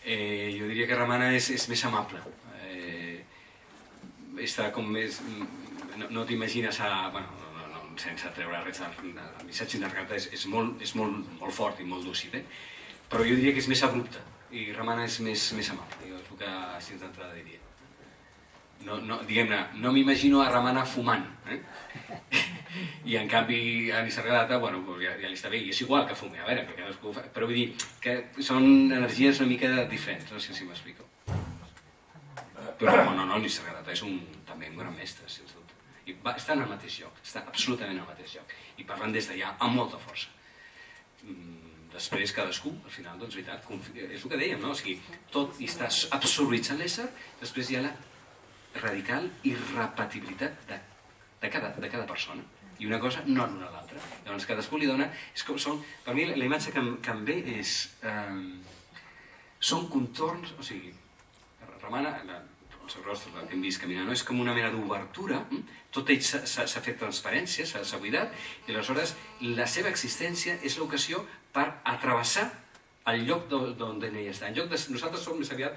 Speaker 1: Jo diria que Ramana és més amable, està com més... No t'imagines sense treure res del missatge Nisargadatta és molt fort i molt lúcid, però jo diria que és més abrupte i Ramana és més amable, és el que així d'entrada diria. Diguem-ne, no m'imagino a Ramana fumant, i en canvi a Nisargadatta, ja li està bé, i és igual que fumi, a veure, que cadascú fa... Però vull dir que són energies una mica diferents, no sé si m'explico. Però no, Nisargadatta és també un gran mestre, sens dubte. I està en el mateix lloc, està absolutament en el mateix lloc, i parlant des d'allà amb molta força. Després cadascú, al final, doncs, veritat, és el que dèiem, no? O sigui, tot està absorbit en l'ésser, després hi ha la radical irrepetibilitat de cada persona. I una cosa no anul·la l'altra. Llavors cadascú li dona... Per mi la imatge que em ve és... Són contorns... O sigui, Ramana, el seu rostre, el que hem vist caminant, és com una mena d'obertura, tot ell s'ha fet transparència, s'ha buidat, i aleshores la seva existència és l'ocasió per atrevessar el lloc d'on ell està. Nosaltres som més aviat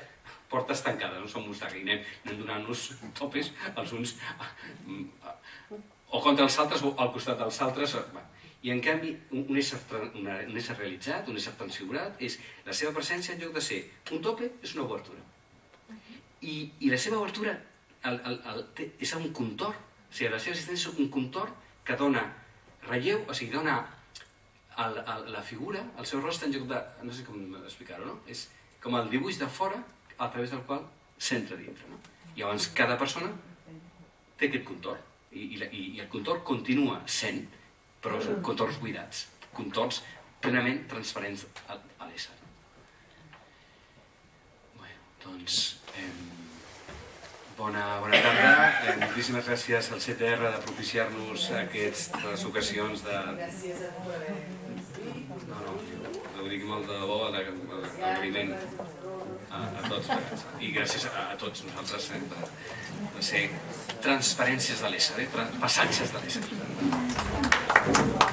Speaker 1: portes tancades, no som mustaqui, anem donant-nos topes els uns o contra els altres o al costat dels altres. I en canvi, un ésser realitzat, un ésser transfigurat, la seva presència en lloc de ser un tope és una obertura. I la seva obertura és un contorn, o sigui, la seva existència és un contorn que dona relleu, o sigui, dona la figura, el seu rostre en lloc de... no sé com explicar-ho, no? És com el dibuix de fora a través del qual s'entra dintre, no? Llavors, cada persona té aquest contorn. I el contorn continua sent, però són contorns buidats, contorns plenament transparents a l'ésser. Bé, doncs... Bona tarda, moltíssimes gràcies al CTR de propiciar-nos aquestes ocasions de... No, ho dic molt de bo, d'agraïment a tots i gràcies a tots nosaltres de ser transparències de l'ésser, passatges de l'ésser.
Speaker 7: Sí.